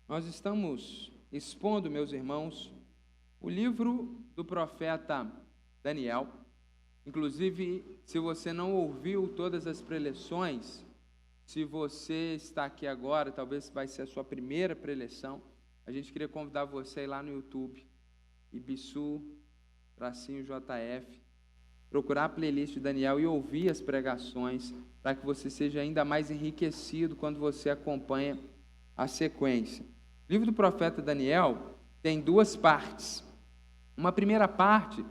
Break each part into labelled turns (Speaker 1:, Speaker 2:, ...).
Speaker 1: Nós estamos expondo, meus irmãos, o livro do profeta Daniel. Inclusive, se você não ouviu todas as preleções, se você está aqui agora, talvez vai ser a sua primeira preleção, a gente queria convidar você a ir lá no YouTube, Ibisu, tracinho JF, procurar a playlist de Daniel e ouvir as pregações, para que você seja ainda mais enriquecido quando você acompanha a sequência. O livro do profeta Daniel tem duas partes. Uma primeira parte,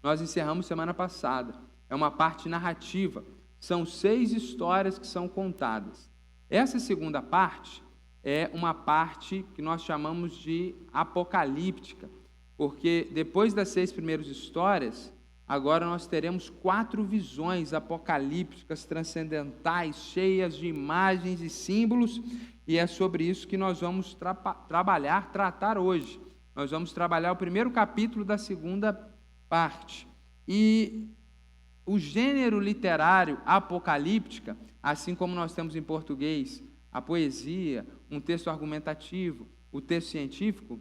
Speaker 1: nós encerramos semana passada, é uma parte narrativa, são 6 histórias que são contadas. Essa segunda parte é uma parte que nós chamamos de apocalíptica, porque depois das 6 primeiras histórias, agora nós teremos 4 visões apocalípticas, transcendentais, cheias de imagens e símbolos, e é sobre isso que nós vamos tratar hoje. Nós vamos trabalhar o primeiro capítulo da segunda parte. E o gênero literário apocalíptica, assim como nós temos em português a poesia, um texto argumentativo, o texto científico,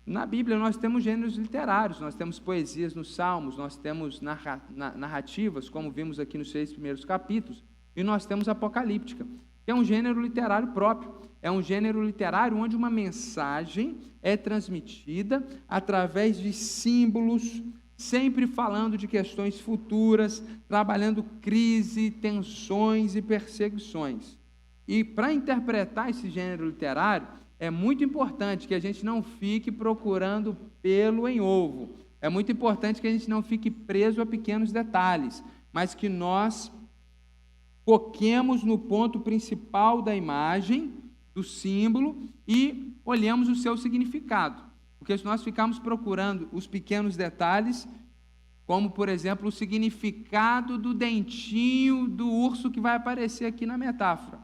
Speaker 1: na Bíblia nós temos gêneros literários, nós temos poesias nos Salmos, nós temos narrativas, como vimos aqui nos 6 primeiros capítulos, e nós temos apocalíptica, que é um gênero literário próprio. É um gênero literário onde uma mensagem é transmitida através de símbolos, sempre falando de questões futuras, trabalhando crise, tensões e perseguições. E para interpretar esse gênero literário, é muito importante que a gente não fique procurando pelo em ovo. É muito importante que a gente não fique preso a pequenos detalhes, mas que nós foquemos no ponto principal da imagem, do símbolo, e olhemos o seu significado. Porque se nós ficarmos procurando os pequenos detalhes, como, por exemplo, o significado do dentinho do urso que vai aparecer aqui na metáfora,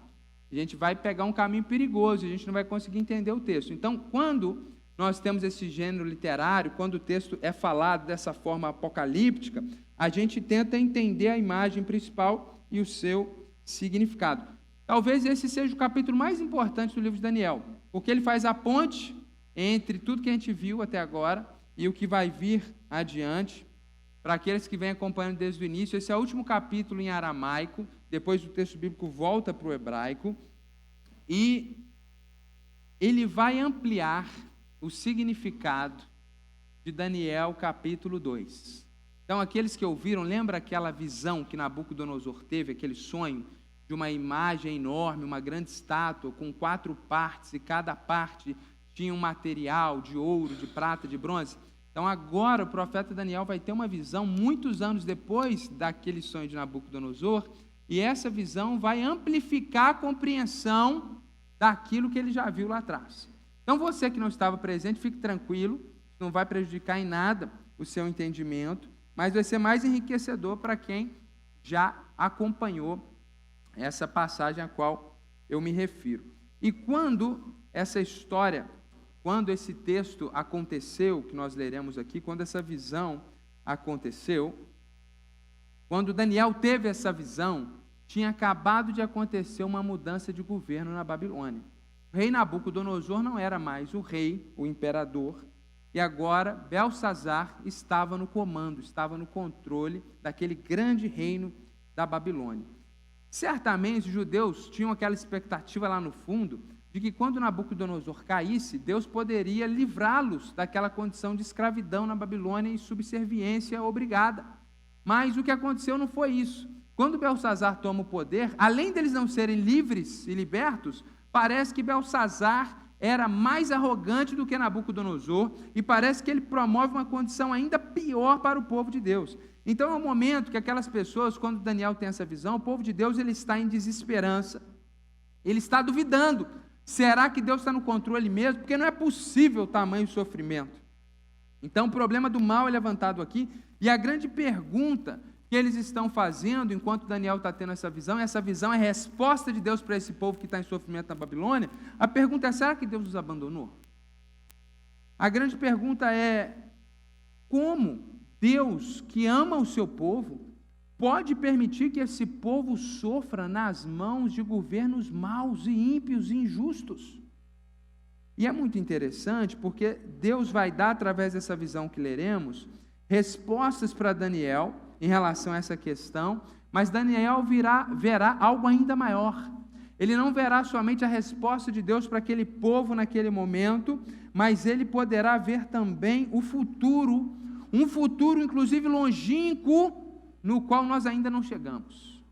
Speaker 1: a gente vai pegar um caminho perigoso, a gente não vai conseguir entender o texto. Então, quando nós temos esse gênero literário, quando o texto é falado dessa forma apocalíptica, a gente tenta entender a imagem principal e o seu significado. Talvez esse seja o capítulo mais importante do livro de Daniel, porque ele faz a ponte entre tudo que a gente viu até agora e o que vai vir adiante. Para aqueles que vêm acompanhando desde o início, esse é o último capítulo em aramaico, depois o texto bíblico volta para o hebraico, e ele vai ampliar o significado de Daniel capítulo 2. Então, aqueles que ouviram, lembra aquela visão que Nabucodonosor teve, aquele sonho de uma imagem enorme, uma grande estátua com 4 partes, e cada parte tinha um material de ouro, de prata, de bronze? Então, agora o profeta Daniel vai ter uma visão muitos anos depois daquele sonho de Nabucodonosor, e essa visão vai amplificar a compreensão daquilo que ele já viu lá atrás. Então, você que não estava presente, fique tranquilo, não vai prejudicar em nada o seu entendimento, mas vai ser mais enriquecedor para quem já acompanhou essa passagem a qual eu me refiro. E quando essa história, quando esse texto aconteceu, que nós leremos aqui, quando essa visão aconteceu, quando Daniel teve essa visão, tinha acabado de acontecer uma mudança de governo na Babilônia. O rei Nabucodonosor não era mais o rei, o imperador, e agora Belsazar estava no comando, estava no controle daquele grande reino da Babilônia. Certamente os judeus tinham aquela expectativa lá no fundo de que quando Nabucodonosor caísse, Deus poderia livrá-los daquela condição de escravidão na Babilônia e subserviência obrigada. Mas o que aconteceu não foi isso. Quando Belsazar toma o poder, além deles não serem livres e libertos, parece que Belsazar era mais arrogante do que Nabucodonosor, e parece que ele promove uma condição ainda pior para o povo de Deus. Então é um momento que aquelas pessoas, quando Daniel tem essa visão, o povo de Deus ele está em desesperança, ele está duvidando, será que Deus está no controle mesmo? Porque não é possível o tamanho sofrimento. Então o problema do mal é levantado aqui, e a grande pergunta que eles estão fazendo, enquanto Daniel está tendo essa visão é a resposta de Deus para esse povo que está em sofrimento na Babilônia. A pergunta é, será que Deus os abandonou? A grande pergunta é, como Deus, que ama o seu povo, pode permitir que esse povo sofra nas mãos de governos maus e ímpios e injustos? E é muito interessante porque Deus vai dar, através dessa visão que leremos, respostas para Daniel em relação a essa questão, mas Daniel verá algo ainda maior. Ele não verá somente a resposta de Deus para aquele povo naquele momento, mas ele poderá ver também o futuro, um futuro inclusive longínquo, no qual nós ainda não chegamos.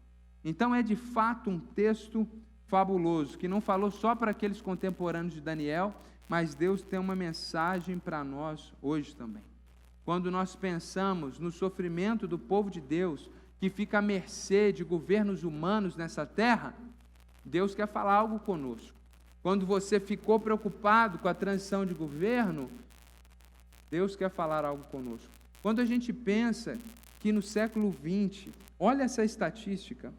Speaker 1: Então é de fato um texto fabuloso, que não falou só para aqueles contemporâneos de Daniel, mas Deus tem uma mensagem para nós hoje também. Quando nós pensamos no sofrimento do povo de Deus, que fica à mercê de governos humanos nessa terra, Deus quer falar algo conosco. Quando você ficou preocupado com a transição de governo, Deus quer falar algo conosco. Quando a gente pensa que no século XX, olha essa estatística,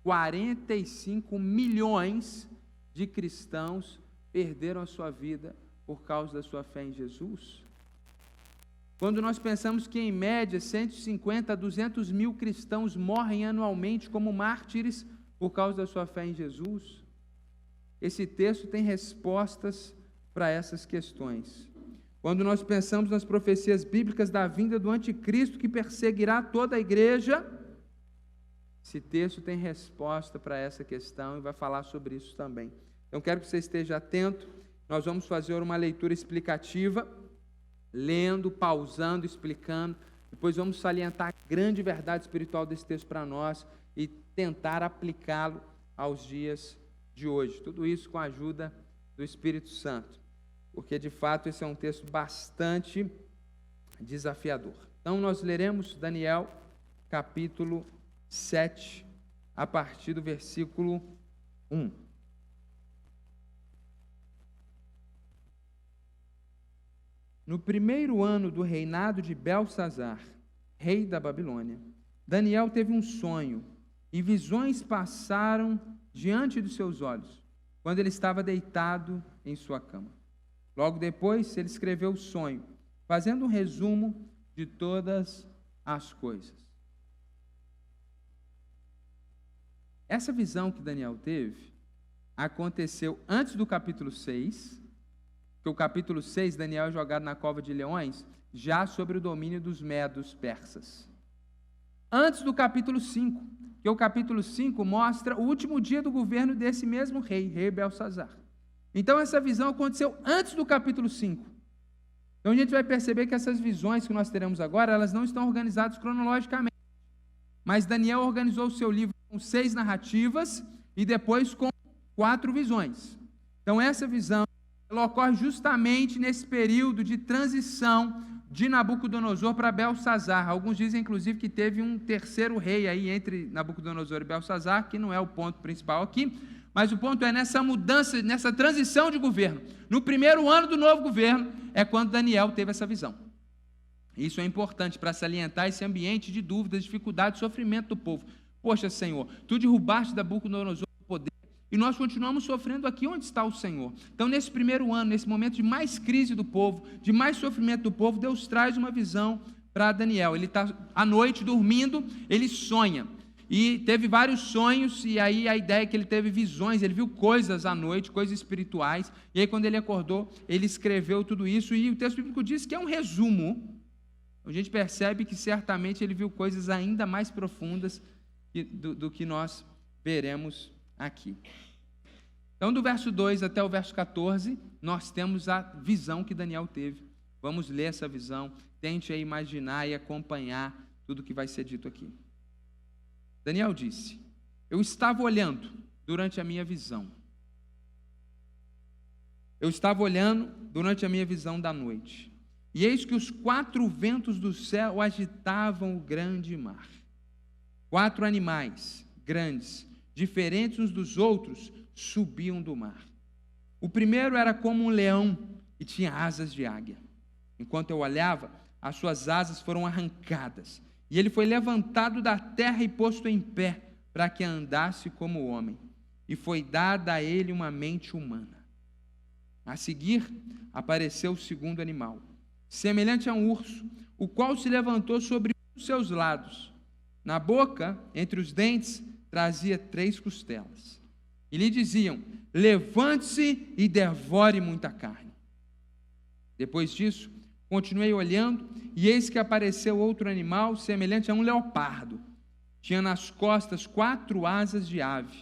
Speaker 1: 45 milhões de cristãos perderam a sua vida por causa da sua fé em Jesus. Quando nós pensamos que, em média, 150 a 200 mil cristãos morrem anualmente como mártires por causa da sua fé em Jesus, esse texto tem respostas para essas questões. Quando nós pensamos nas profecias bíblicas da vinda do anticristo que perseguirá toda a igreja, esse texto tem resposta para essa questão e vai falar sobre isso também. Então, quero que você esteja atento. Nós vamos fazer uma leitura explicativa, lendo, pausando, explicando. Depois vamos salientar a grande verdade espiritual desse texto para nós e tentar aplicá-lo aos dias de hoje. Tudo isso com a ajuda do Espírito Santo, porque de fato esse é um texto bastante desafiador. Então nós leremos Daniel capítulo 7, a partir do versículo 1. No primeiro ano do reinado de Belsazar, rei da Babilônia, Daniel teve um sonho, e visões passaram diante dos seus olhos, quando ele estava deitado em sua cama. Logo depois, ele escreveu o sonho, fazendo um resumo de todas as coisas. Essa visão que Daniel teve aconteceu antes do capítulo 6, porque o capítulo 6, Daniel é jogado na cova de leões, já sobre o domínio dos medos persas. Antes do capítulo 5, que o capítulo 5 mostra o último dia do governo desse mesmo rei Belsazar. Então essa visão aconteceu antes do capítulo 5. Então a gente vai perceber que essas visões que nós teremos agora, elas não estão organizadas cronologicamente. Mas Daniel organizou o seu livro com 6 narrativas e depois com 4 visões. Então essa visão, ela ocorre justamente nesse período de transição de Nabucodonosor para Belsazar. Alguns dizem, inclusive, que teve um terceiro rei aí entre Nabucodonosor e Belsazar, que não é o ponto principal aqui, mas o ponto é nessa mudança, nessa transição de governo. No primeiro ano do novo governo, é quando Daniel teve essa visão. Isso é importante para salientar esse ambiente de dúvidas, dificuldade, sofrimento do povo. Poxa, Senhor, tu derrubaste Nabucodonosor do poder, e nós continuamos sofrendo aqui. Onde está o Senhor? Então, nesse primeiro ano, nesse momento de mais crise do povo, de mais sofrimento do povo, Deus traz uma visão para Daniel. Ele está à noite dormindo, ele sonha. E teve vários sonhos, e aí a ideia é que ele teve visões, ele viu coisas à noite, coisas espirituais. E aí, quando ele acordou, ele escreveu tudo isso, e o texto bíblico diz que é um resumo. A gente percebe que certamente ele viu coisas ainda mais profundas do que nós veremos aqui. Então, do verso 2 até o verso 14, nós temos a visão que Daniel teve. Vamos ler essa visão, tente aí imaginar e acompanhar tudo que vai ser dito aqui. Daniel disse: eu estava olhando durante a minha visão. Eu estava olhando durante a minha visão da noite. E eis que os 4 ventos do céu agitavam o grande mar. 4 animais grandes, diferentes uns dos outros, subiam do mar. O primeiro era como um leão e tinha asas de águia. Enquanto eu olhava, as suas asas foram arrancadas, e ele foi levantado da terra e posto em pé, para que andasse como homem, e foi dada a ele uma mente humana. A seguir, apareceu o segundo animal, semelhante a um urso, o qual se levantou sobre os seus lados. Na boca, entre os dentes, trazia 3 costelas. E lhe diziam: levante-se e devore muita carne. Depois disso, continuei olhando, e eis que apareceu outro animal semelhante a um leopardo. Tinha nas costas 4 asas de ave.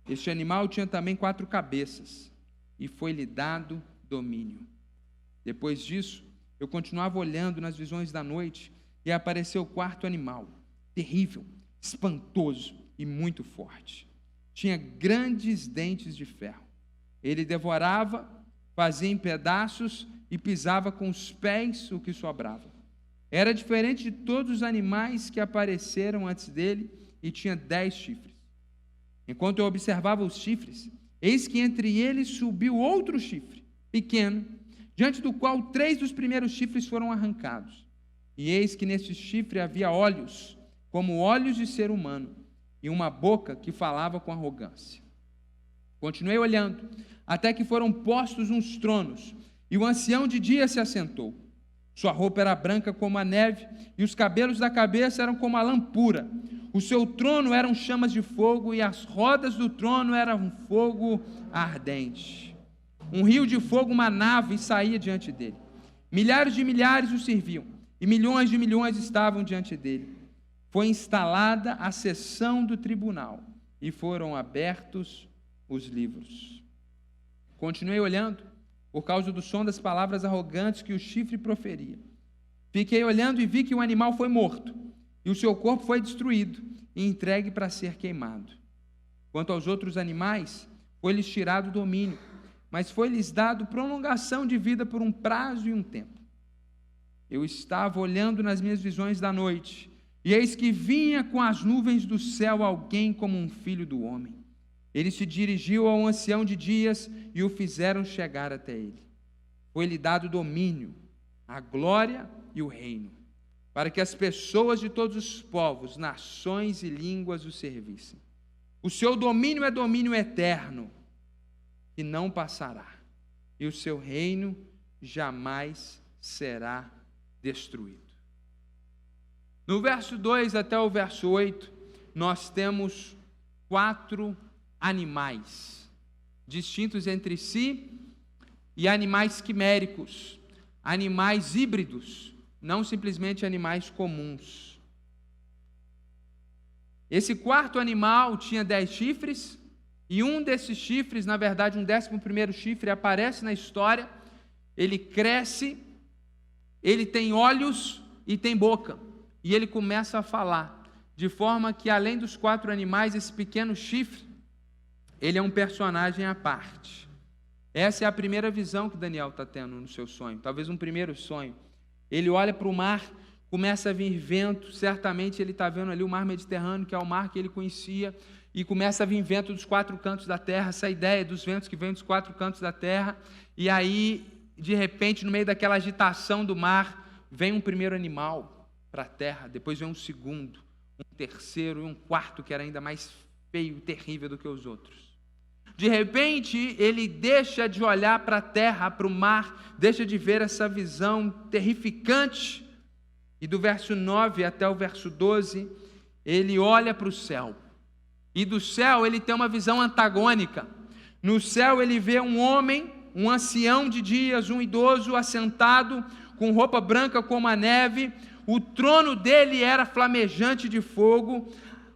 Speaker 1: Este animal tinha também 4 cabeças, e foi-lhe dado domínio. Depois disso, eu continuava olhando nas visões da noite, e apareceu o 4º animal, terrível, espantoso e muito forte. Tinha grandes dentes de ferro. Ele devorava, fazia em pedaços e pisava com os pés o que sobrava. Era diferente de todos os animais que apareceram antes dele e tinha 10 chifres. Enquanto eu observava os chifres, eis que entre eles subiu outro chifre, pequeno, diante do qual 3 dos primeiros chifres foram arrancados. E eis que neste chifre havia olhos, como olhos de ser humano, e uma boca que falava com arrogância. Continuei olhando, até que foram postos uns tronos, e o ancião de dia se assentou. Sua roupa era branca como a neve, e os cabelos da cabeça eram como a lã pura. O seu trono eram chamas de fogo, e as rodas do trono eram um fogo ardente. Um rio de fogo manava e saía diante dele. Milhares de milhares o serviam, e milhões de milhões estavam diante dele. Foi instalada a sessão do tribunal, e foram abertos os livros. Continuei olhando, por causa do som das palavras arrogantes que o chifre proferia. Fiquei olhando e vi que o animal foi morto, e o seu corpo foi destruído, e entregue para ser queimado. Quanto aos outros animais, foi-lhes tirado o domínio, mas foi-lhes dado prolongação de vida por um prazo e um tempo. Eu estava olhando nas minhas visões da noite, e eis que vinha com as nuvens do céu alguém como um filho do homem. Ele se dirigiu ao ancião de dias e o fizeram chegar até ele. Foi-lhe dado domínio, a glória e o reino, para que as pessoas de todos os povos, nações e línguas o servissem. O seu domínio é domínio eterno, que não passará, e o seu reino jamais será destruído. No verso 2 até o verso 8, nós temos 4 animais, distintos entre si, e animais quiméricos, animais híbridos, não simplesmente animais comuns. Esse 4º animal tinha 10 chifres, e um desses chifres, na verdade um 11º chifre, aparece na história. Ele cresce, ele tem olhos e tem boca, e ele começa a falar, de forma que além dos 4 animais, esse pequeno chifre, ele é um personagem à parte. Essa é a primeira visão que Daniel está tendo no seu sonho, talvez um primeiro sonho. Ele olha para o mar, começa a vir vento, certamente ele está vendo ali o mar Mediterrâneo, que é o mar que ele conhecia, e começa a vir vento dos 4 cantos da terra, essa ideia dos ventos que vêm dos 4 cantos da terra, e aí, de repente, no meio daquela agitação do mar, vem um primeiro animal para a terra, depois vem um segundo, um terceiro e um 4º, que era ainda mais feio e terrível do que os outros. De repente, ele deixa de olhar para a terra, para o mar, deixa de ver essa visão terrificante, e do verso 9 até o verso 12, ele olha para o céu, e do céu ele tem uma visão antagônica. No céu ele vê um homem, um ancião de dias, um idoso, assentado, com roupa branca como a neve. O trono dele era flamejante de fogo,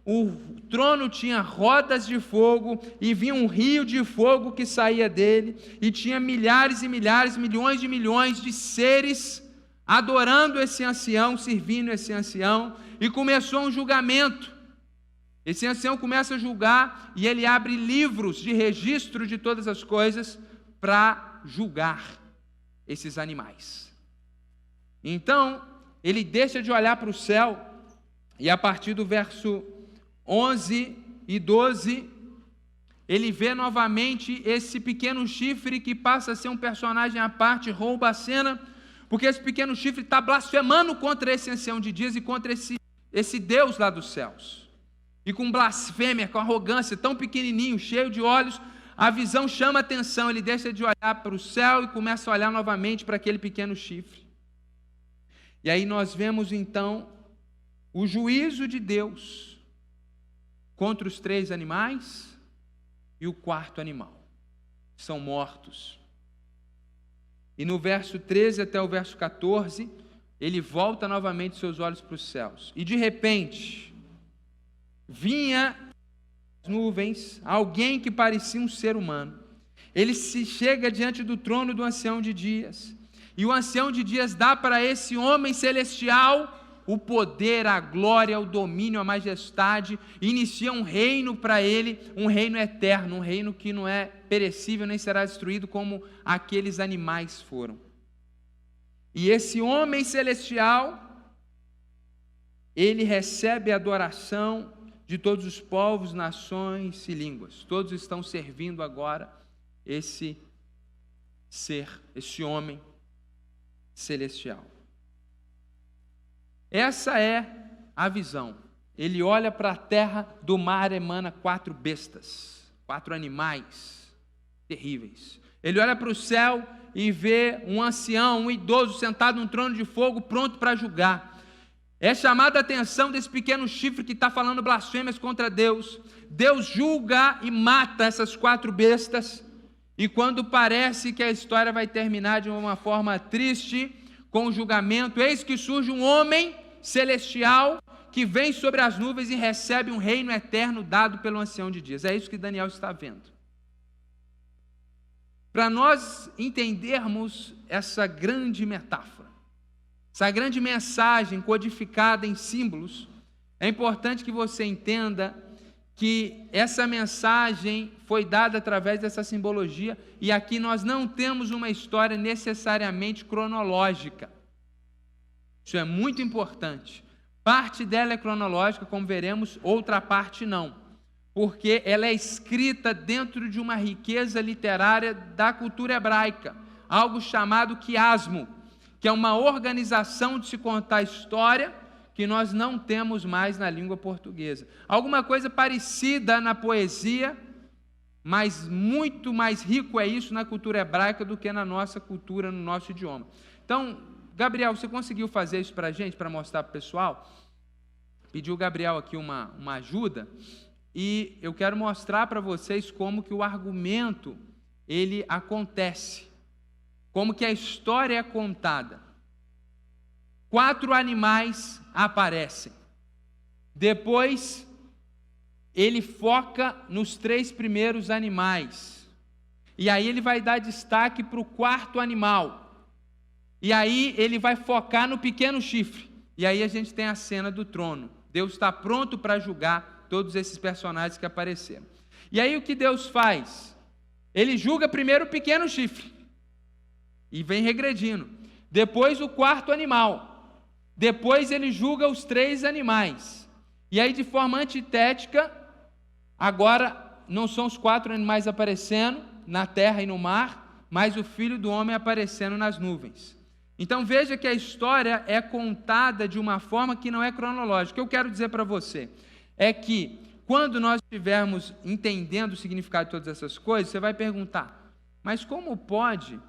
Speaker 1: o trono tinha rodas de fogo, e vinha um rio de fogo que saía dele, e tinha milhares e milhares, milhões de milhões de seres adorando esse ancião, servindo esse ancião, e começou um julgamento. Esse ancião começa a julgar, e ele abre livros de registro de todas as coisas para julgar esses animais. Então, ele deixa de olhar para o céu, e a partir do verso 11 e 12, ele vê novamente esse pequeno chifre que passa a ser um personagem à parte, rouba a cena, porque esse pequeno chifre está blasfemando contra esse ancião de dias e contra esse Deus lá dos céus. E com blasfêmia, com arrogância, tão pequenininho, cheio de olhos, a visão chama a atenção, ele deixa de olhar para o céu e começa a olhar novamente para aquele pequeno chifre. E aí nós vemos então o juízo de Deus contra os 3 animais e o 4º animal. são mortos. E no verso 13 até o verso 14, ele volta novamente seus olhos para os céus. E de repente, vinha das nuvens alguém que parecia um ser humano. Ele se chega diante do trono do ancião de dias. E o ancião de dias dá para esse homem celestial o poder, a glória, o domínio, a majestade, e inicia um reino para ele, um reino eterno, um reino que não é perecível nem será destruído como aqueles animais foram. E esse homem celestial, ele recebe a adoração de todos os povos, nações e línguas. Todos estão servindo agora esse ser, esse homem celestial. Essa é a visão. Ele olha para a terra, do mar emana 4 bestas, 4 animais terríveis. Ele olha para o céu e vê um ancião, um idoso sentado num trono de fogo, pronto para julgar. É chamada a atenção desse pequeno chifre que está falando blasfêmias contra Deus. Deus julga e mata essas 4 bestas, e quando parece que a história vai terminar de uma forma triste, com o julgamento, eis que surge um homem celestial que vem sobre as nuvens e recebe um reino eterno dado pelo ancião de dias. É isso que Daniel está vendo. Para nós entendermos essa grande metáfora, essa grande mensagem codificada em símbolos, é importante que você entenda que essa mensagem foi dada através dessa simbologia, e aqui nós não temos uma história necessariamente cronológica. Isso é muito importante. Parte dela é cronológica, como veremos, outra parte não, porque ela é escrita dentro de uma riqueza literária da cultura hebraica, algo chamado quiasmo, que é uma organização de se contar a história que nós não temos mais na língua portuguesa. Alguma coisa parecida na poesia, mas muito mais rico é isso na cultura hebraica do que na nossa cultura, no nosso idioma. Então, Gabriel, você conseguiu fazer isso para a gente, para mostrar para o pessoal? Pediu o Gabriel aqui uma ajuda, e eu quero mostrar para vocês como que o argumento, ele acontece, como que a história é contada. 4 animais aparecem. Depois, ele foca nos 3 primeiros animais. E aí ele vai dar destaque para o 4º animal. E aí ele vai focar no pequeno chifre. E aí a gente tem a cena do trono. Deus está pronto para julgar todos esses personagens que apareceram. E aí o que Deus faz? Ele julga primeiro o pequeno chifre. E vem regredindo. Depois o 4º animal. Depois ele julga os 3 animais. E aí, de forma antitética, agora não são os 4 animais aparecendo na terra e no mar, mas o Filho do Homem aparecendo nas nuvens. Então veja que a história é contada de uma forma que não é cronológica. O que eu quero dizer para você é que, quando nós estivermos entendendo o significado de todas essas coisas, você vai perguntar, mas como pode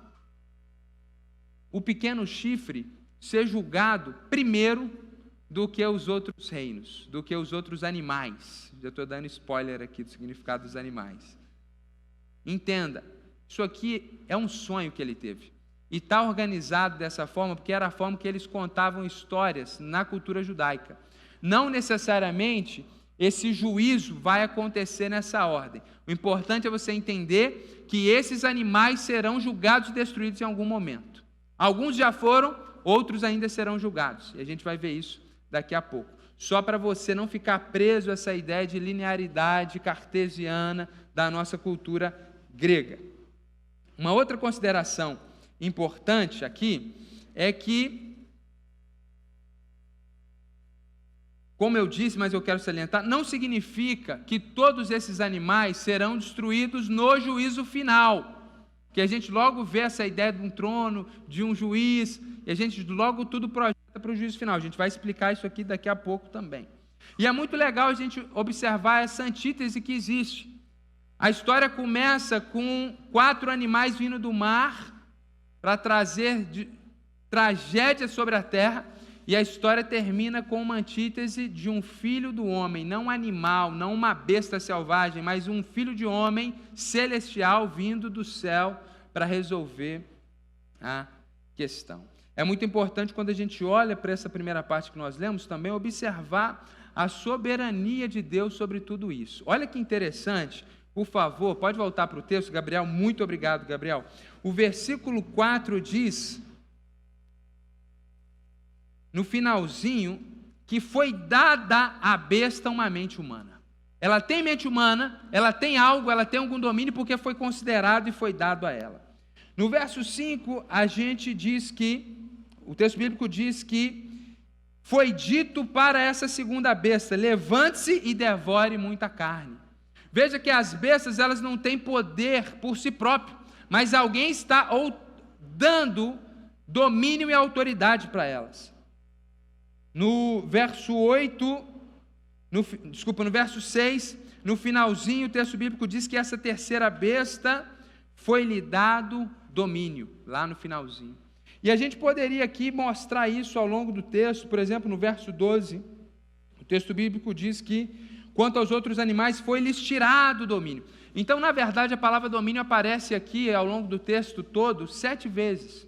Speaker 1: o pequeno chifre ser julgado primeiro do que os outros reinos, do que os outros animais? Já estou dando spoiler aqui do significado dos animais. Entenda, isso aqui é um sonho que ele teve, e está organizado dessa forma porque era a forma que eles contavam histórias na cultura judaica. Não necessariamente esse juízo vai acontecer nessa ordem. O importante é você entender que esses animais serão julgados e destruídos em algum momento. Alguns já foram, outros ainda serão julgados, e a gente vai ver isso daqui a pouco. Só para você não ficar preso a essa ideia de linearidade cartesiana da nossa cultura grega. Uma outra consideração importante aqui é que, como eu disse, mas eu quero salientar, não significa que todos esses animais serão destruídos no juízo final, que a gente logo vê essa ideia de um trono, de um juiz, e a gente logo tudo projeta para o juízo final. A gente vai explicar isso aqui daqui a pouco também. E é muito legal a gente observar essa antítese que existe. A história começa com 4 animais vindo do mar para trazer tragédia sobre a terra, e a história termina com uma antítese de um filho do homem, não um animal, não uma besta selvagem, mas um filho de homem celestial vindo do céu para resolver a questão. É muito importante, quando a gente olha para essa primeira parte que nós lemos, também observar a soberania de Deus sobre tudo isso. Olha que interessante, por favor, pode voltar para o texto, Gabriel, muito obrigado, Gabriel. O versículo 4 diz, no finalzinho, que foi dada à besta uma mente humana. Ela tem mente humana, ela tem algo, ela tem algum domínio, porque foi considerado e foi dado a ela. No verso 5, a gente diz que, o texto bíblico diz que foi dito para essa segunda besta, levante-se e devore muita carne. Veja que as bestas, elas não têm poder por si próprio, mas alguém está dando domínio e autoridade para elas. No verso 6, no finalzinho, o texto bíblico diz que essa terceira besta foi-lhe dado domínio, lá no finalzinho. E a gente poderia aqui mostrar isso ao longo do texto, por exemplo, no verso 12, o texto bíblico diz que, quanto aos outros animais, foi-lhes tirado o domínio. Então, na verdade, a palavra domínio aparece aqui, ao longo do texto todo, 7 vezes.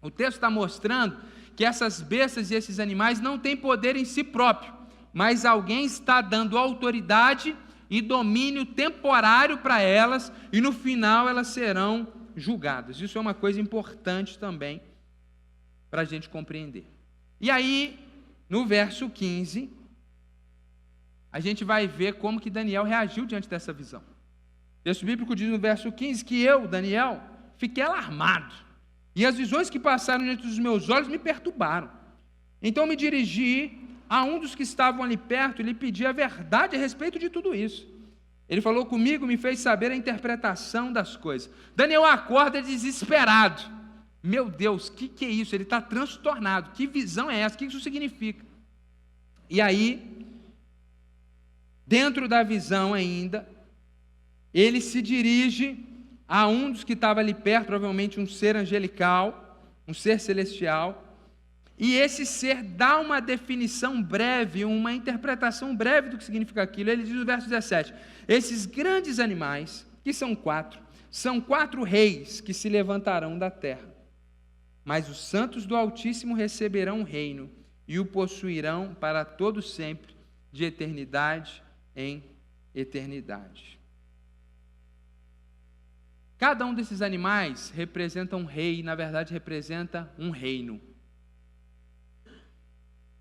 Speaker 1: O texto está mostrando que essas bestas e esses animais não têm poder em si próprio, mas alguém está dando autoridade e domínio temporário para elas, e no final elas serão julgadas. Isso é uma coisa importante também para a gente compreender. E aí, no verso 15, a gente vai ver como que Daniel reagiu diante dessa visão. O texto bíblico diz no verso 15 que eu, Daniel, fiquei alarmado, e as visões que passaram diante dos meus olhos me perturbaram. Então me dirigi a um dos que estavam ali perto e lhe pedi a verdade a respeito de tudo isso. Ele falou comigo, me fez saber a interpretação das coisas. Daniel acorda desesperado. Meu Deus, o que é isso? Ele está transtornado. Que visão é essa? O que isso significa? E aí, dentro da visão ainda, ele se dirige a um dos que estava ali perto, provavelmente um ser angelical, um ser celestial, e esse ser dá uma definição breve, uma interpretação breve do que significa aquilo. Ele diz no verso 17, esses grandes animais, que são 4 reis que se levantarão da terra, mas os santos do Altíssimo receberão o reino e o possuirão para todo sempre, de eternidade em eternidade. Cada um desses animais representa um rei, na verdade representa um reino.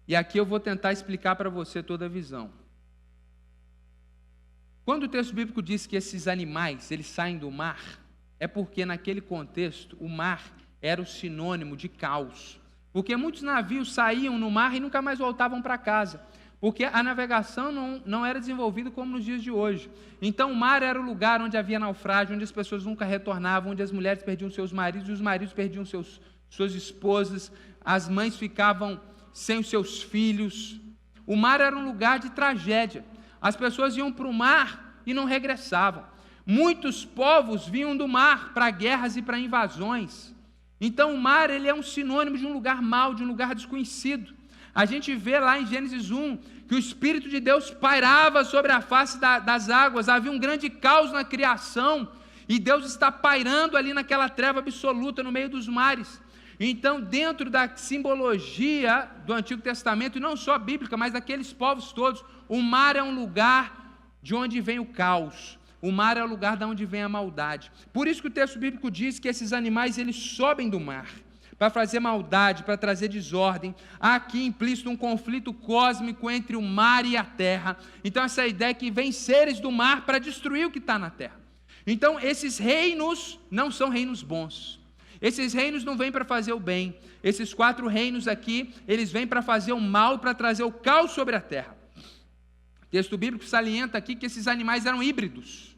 Speaker 1: E aqui eu vou tentar explicar para você toda a visão. Quando o texto bíblico diz que esses animais, eles saem do mar, é porque naquele contexto o mar era o sinônimo de caos. Porque muitos navios saíam no mar e nunca mais voltavam para casa. Porque a navegação não era desenvolvida como nos dias de hoje. Então o mar era o lugar onde havia naufrágio, onde as pessoas nunca retornavam, onde as mulheres perdiam seus maridos, e os maridos perdiam suas esposas, as mães ficavam sem os seus filhos. O mar era um lugar de tragédia. As pessoas iam para o mar e não regressavam. Muitos povos vinham do mar para guerras e para invasões. Então o mar, ele é um sinônimo de um lugar mau, de um lugar desconhecido. A gente vê lá em Gênesis 1 que o Espírito de Deus pairava sobre a face das águas, havia um grande caos na criação, e Deus está pairando ali naquela treva absoluta no meio dos mares. Então, dentro da simbologia do Antigo Testamento, e não só bíblica, mas daqueles povos todos, o mar é um lugar de onde vem o caos. O mar é o lugar de onde vem a maldade. Por isso que o texto bíblico diz que esses animais, eles sobem do mar para fazer maldade, para trazer desordem. Há aqui implícito um conflito cósmico entre o mar e a terra. Então, essa ideia é que vem seres do mar para destruir o que está na terra. Então, esses reinos não são reinos bons. Esses reinos não vêm para fazer o bem. Esses 4 reinos aqui, eles vêm para fazer o mal, para trazer o caos sobre a terra. O texto bíblico salienta aqui que esses animais eram híbridos.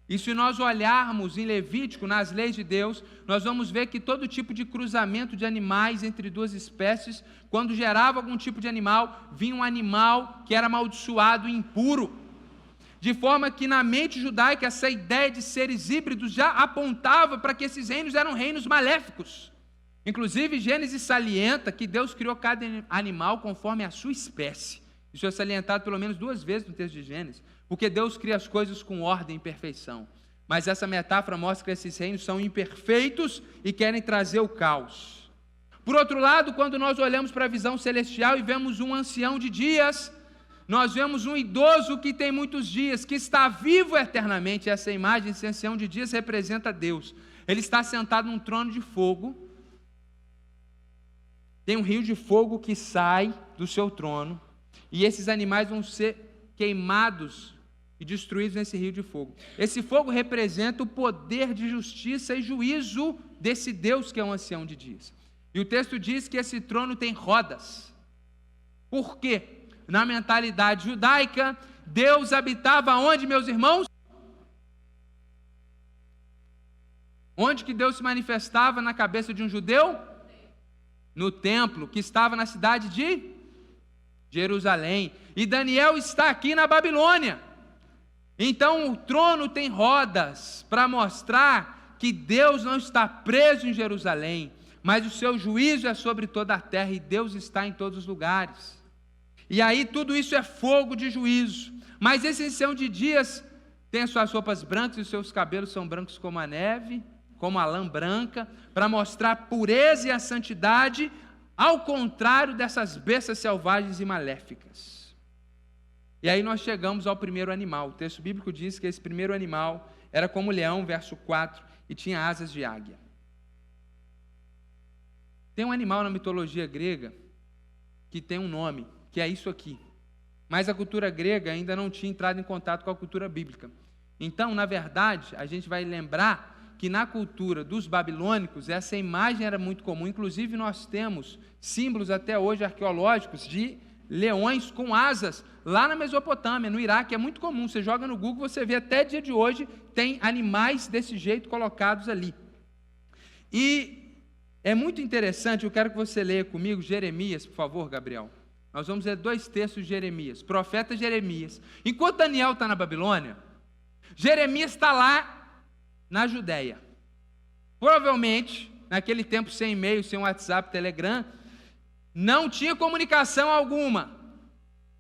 Speaker 1: E se nós olharmos em Levítico, nas leis de Deus, nós vamos ver que todo tipo de cruzamento de animais entre 2 espécies, quando gerava algum tipo de animal, vinha um animal que era amaldiçoado e impuro. De forma que na mente judaica essa ideia de seres híbridos já apontava para que esses reinos eram reinos maléficos. Inclusive, Gênesis salienta que Deus criou cada animal conforme a sua espécie. Isso é salientado pelo menos 2 vezes no texto de Gênesis, porque Deus cria as coisas com ordem e perfeição. Mas essa metáfora mostra que esses reinos são imperfeitos e querem trazer o caos. Por outro lado, quando nós olhamos para a visão celestial e vemos um ancião de dias, nós vemos um idoso que tem muitos dias, que está vivo eternamente. Essa imagem, esse ancião de dias, representa Deus. Ele está sentado num trono de fogo. Tem um rio de fogo que sai do seu trono, e esses animais vão ser queimados e destruídos nesse rio de fogo. Esse fogo representa o poder de justiça e juízo desse Deus que é um ancião de dias. E o texto diz que esse trono tem rodas. Por quê? Na mentalidade judaica, Deus habitava onde, meus irmãos? Onde que Deus se manifestava na cabeça de um judeu? No templo, que estava na cidade de Jerusalém. E Daniel está aqui na Babilônia. Então o trono tem rodas para mostrar que Deus não está preso em Jerusalém, mas o seu juízo é sobre toda a terra e Deus está em todos os lugares. E aí tudo isso é fogo de juízo. Mas esse ancião de dias tem as suas roupas brancas e os seus cabelos são brancos como a neve, como a lã branca, para mostrar a pureza e a santidade, ao contrário dessas bestas selvagens e maléficas. E aí nós chegamos ao primeiro animal. O texto bíblico diz que esse primeiro animal era como leão, verso 4, e tinha asas de águia. Tem um animal na mitologia grega que tem um nome, que é isso aqui. Mas a cultura grega ainda não tinha entrado em contato com a cultura bíblica. Então, na verdade, a gente vai lembrar que na cultura dos babilônicos, essa imagem era muito comum. Inclusive, nós temos símbolos até hoje arqueológicos de leões com asas, lá na Mesopotâmia, no Iraque, é muito comum. Você joga no Google, você vê até dia de hoje, tem animais desse jeito colocados ali. E é muito interessante, eu quero que você leia comigo Jeremias, por favor, Gabriel. Nós vamos ler 2 textos de Jeremias, profeta Jeremias. Enquanto Daniel está na Babilônia, Jeremias está lá na Judéia. Provavelmente, naquele tempo sem e-mail, sem WhatsApp, Telegram, não tinha comunicação alguma.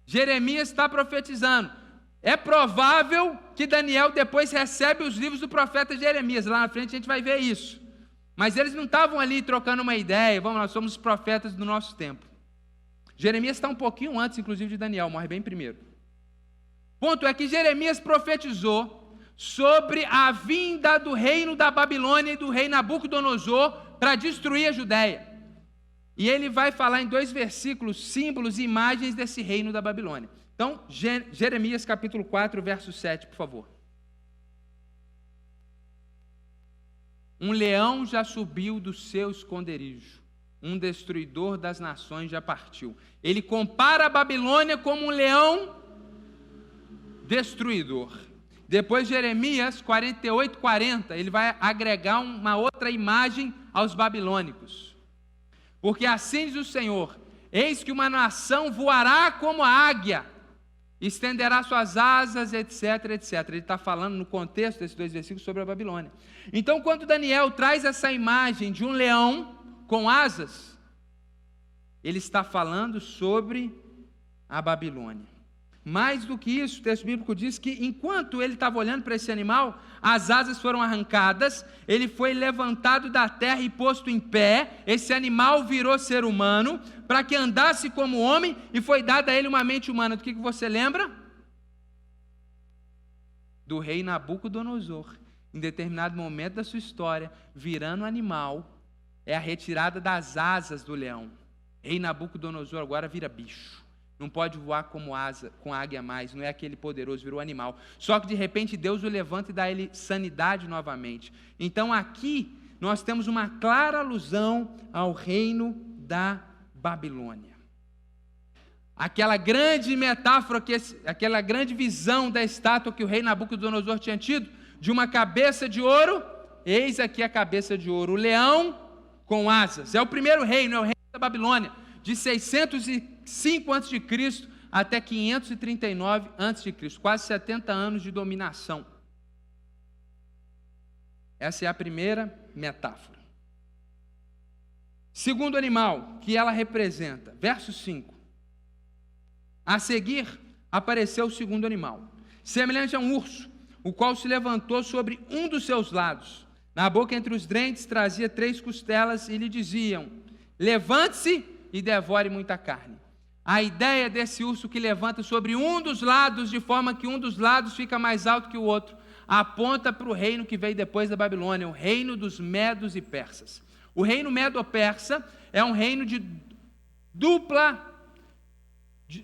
Speaker 1: Jeremias está profetizando. É provável que Daniel depois recebe os livros do profeta Jeremias. Lá na frente a gente vai ver isso. Mas eles não estavam ali trocando uma ideia. Vamos, nós somos os profetas do nosso tempo. Jeremias está um pouquinho antes, inclusive, de Daniel. Morre bem primeiro. Ponto é que Jeremias profetizou sobre a vinda do reino da Babilônia e do rei Nabucodonosor para destruir a Judéia. E ele vai falar em 2 versículos, símbolos e imagens desse reino da Babilônia. Então, Jeremias capítulo 4, verso 7, por favor. Um leão já subiu do seu esconderijo, um destruidor das nações já partiu. Ele compara a Babilônia como um leão destruidor. Depois, Jeremias 48, 40, ele vai agregar uma outra imagem aos babilônicos. Porque assim diz o Senhor: eis que uma nação voará como a águia, estenderá suas asas, etc, etc. Ele está falando no contexto desses 2 versículos sobre a Babilônia. Então, quando Daniel traz essa imagem de um leão com asas, ele está falando sobre a Babilônia. Mais do que isso, o texto bíblico diz que enquanto ele estava olhando para esse animal, as asas foram arrancadas, ele foi levantado da terra e posto em pé, esse animal virou ser humano, para que andasse como homem, e foi dada a ele uma mente humana. Do que você lembra? Do rei Nabucodonosor. Em determinado momento da sua história, virando animal, é a retirada das asas do leão. Rei Nabucodonosor agora vira bicho. Não pode voar como asa, com águia mais, não é aquele poderoso, virou animal. Só que de repente Deus o levanta e dá a ele sanidade novamente. Então aqui nós temos uma clara alusão ao reino da Babilônia. Aquela grande metáfora, aquela grande visão da estátua que o rei Nabucodonosor tinha tido, de uma cabeça de ouro, eis aqui a cabeça de ouro, o leão com asas. É o primeiro reino, é o reino da Babilônia, de 605 a.C. até 539 a.C., quase 70 anos de dominação. Essa é a primeira metáfora. Segundo animal que ela representa, verso 5. A seguir apareceu o segundo animal, semelhante a um urso, o qual se levantou sobre um dos seus lados. Na boca entre os dentes trazia 3 costelas e lhe diziam: levante-se e devore muita carne. A ideia desse urso que levanta sobre um dos lados, de forma que um dos lados fica mais alto que o outro, aponta para o reino que veio depois da Babilônia, o reino dos medos e persas. O reino medo-persa é um reino de dupla.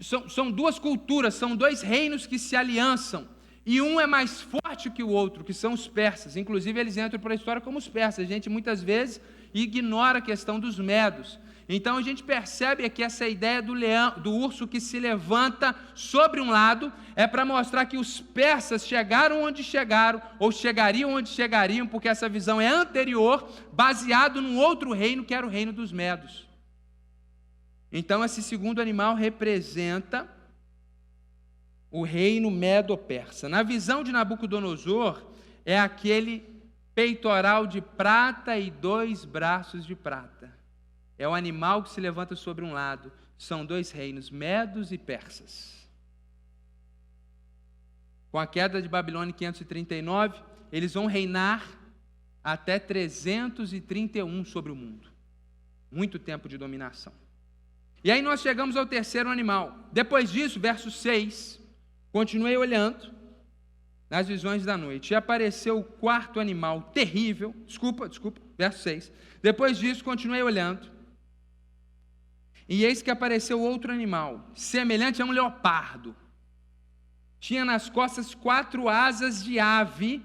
Speaker 1: São 2 culturas, são 2 reinos que se aliançam, e um é mais forte que o outro, que são os persas. Inclusive eles entram para a história como os persas. A gente muitas vezes ignora a questão dos medos. Então a gente percebe aqui essa ideia do urso que se levanta sobre um lado, é para mostrar que os persas chegaram onde chegaram, ou chegariam onde chegariam, porque essa visão é anterior, baseado num outro reino, que era o reino dos medos. Então, esse segundo animal representa o reino medo-persa. Na visão de Nabucodonosor, é aquele peitoral de prata e 2 braços de prata. É o animal que se levanta sobre um lado. São 2 reinos, medos e persas. Com a queda de Babilônia em 539, eles vão reinar até 331 sobre o mundo. Muito tempo de dominação. E aí nós chegamos ao terceiro animal. Depois disso, verso 6, continuei olhando nas visões da noite, e apareceu o 4º animal terrível, desculpa, verso 6. Depois disso, continuei olhando, e eis que apareceu outro animal, semelhante a um leopardo. Tinha nas costas 4 asas de ave.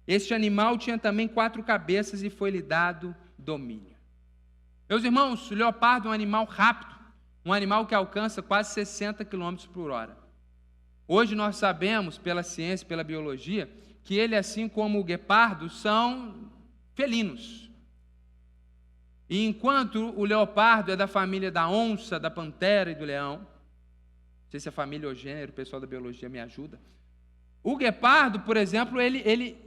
Speaker 1: Este animal tinha também 4 cabeças, e foi-lhe dado domínio. Meus irmãos, o leopardo é um animal rápido, um animal que alcança quase 60 km por hora. Hoje nós sabemos, pela ciência, pela biologia, que ele, assim como o guepardo, são felinos. E enquanto o leopardo é da família da onça, da pantera e do leão, não sei se é família ou gênero, o pessoal da biologia me ajuda, o guepardo, por exemplo, ele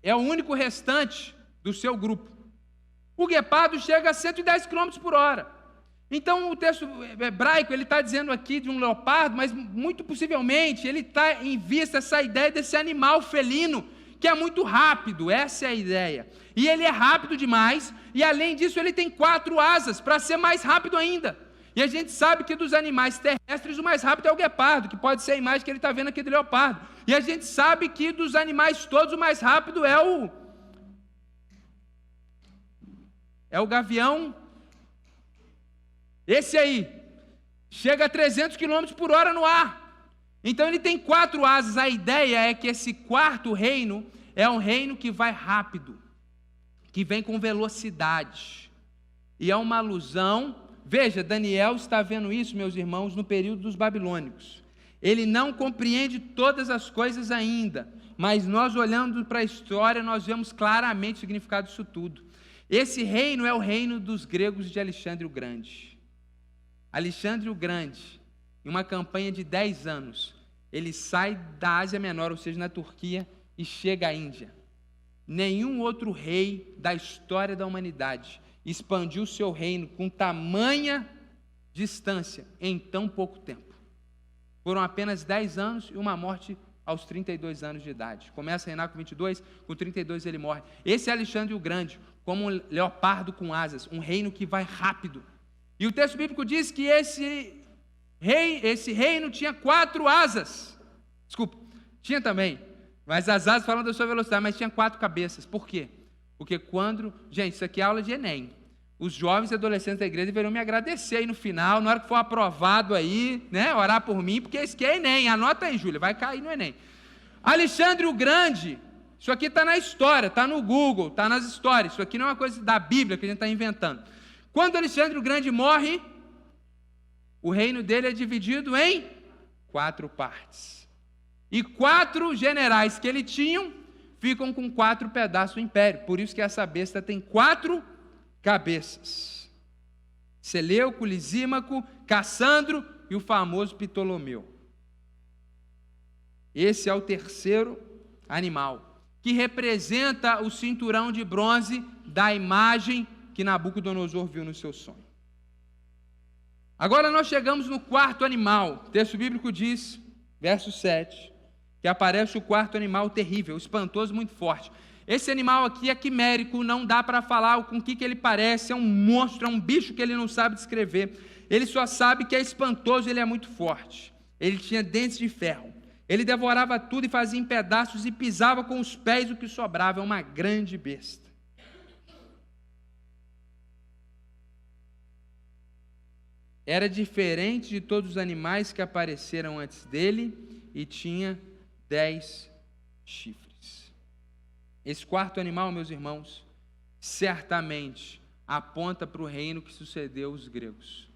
Speaker 1: é o único restante do seu grupo. O guepardo chega a 110 km por hora. Então, o texto hebraico, ele está dizendo aqui de um leopardo, mas muito possivelmente ele está em vista essa ideia desse animal felino, que é muito rápido, essa é a ideia. E ele é rápido demais, e além disso ele tem 4 asas, para ser mais rápido ainda. E a gente sabe que dos animais terrestres, o mais rápido é o guepardo, que pode ser a imagem que ele está vendo aqui do leopardo. E a gente sabe que dos animais todos, o mais rápido é o gavião. Esse aí, chega a 300 km por hora no ar. Então ele tem 4 asas. A ideia é que esse 4º reino é um reino que vai rápido, que vem com velocidade. E é uma alusão, veja, Daniel está vendo isso, meus irmãos, no período dos babilônicos. Ele não compreende todas as coisas ainda, mas nós olhando para a história, nós vemos claramente o significado disso tudo. Esse reino é o reino dos gregos de Alexandre o Grande. Alexandre o Grande, em uma campanha de 10 anos, ele sai da Ásia Menor, ou seja, na Turquia, e chega à Índia. Nenhum outro rei da história da humanidade expandiu seu reino com tamanha distância em tão pouco tempo. Foram apenas 10 anos e uma morte aos 32 anos de idade. Começa a reinar com 22, com 32 ele morre. Esse é Alexandre o Grande, como um leopardo com asas, um reino que vai rápido. E o texto bíblico diz que esse reino tinha 4 asas. Desculpa, tinha também, mas as asas falam da sua velocidade, mas tinha 4 cabeças. Por quê? Porque gente, isso aqui é aula de Enem. Os jovens e adolescentes da igreja deveriam me agradecer aí no final, na hora que for aprovado aí, né, orar por mim, porque isso aqui é Enem. Anota aí, Júlia, vai cair no Enem. Alexandre o Grande, isso aqui está na história, está no Google, está nas histórias. Isso aqui não é uma coisa da Bíblia que a gente está inventando. Quando Alexandre o Grande morre, o reino dele é dividido em 4 partes. E 4 generais que ele tinha ficam com 4 pedaços do império. Por isso que essa besta tem 4 cabeças. Seleuco, Lisímaco, Cassandro e o famoso Ptolomeu. Esse é o terceiro animal, que representa o cinturão de bronze da imagem que Nabucodonosor viu no seu sonho. Agora nós chegamos no quarto animal. O texto bíblico diz, verso 7, que aparece o quarto animal terrível, espantoso, muito forte. Esse animal aqui é quimérico, não dá para falar com o que ele parece, é um monstro, é um bicho que ele não sabe descrever. Ele só sabe que é espantoso, ele é muito forte. Ele tinha dentes de ferro. Ele devorava tudo e fazia em pedaços e pisava com os pés o que sobrava. É uma grande besta. Era diferente de todos os animais que apareceram antes dele e tinha 10 chifres. Esse quarto animal, meus irmãos, certamente aponta para o reino que sucedeu os gregos.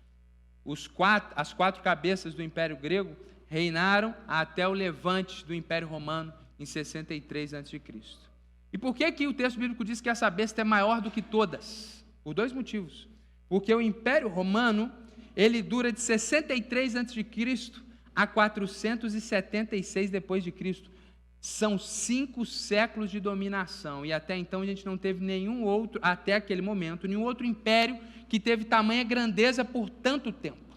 Speaker 1: As quatro cabeças do Império Grego reinaram até o levante do Império Romano em 63 a.C. E por que o texto bíblico diz que essa besta é maior do que todas? Por dois motivos. Porque o Império Romano, ele dura de 63 a.C. a 476 depois de Cristo. São 5 séculos de dominação, e até então a gente não teve nenhum outro, até aquele momento, nenhum outro império que teve tamanha grandeza por tanto tempo.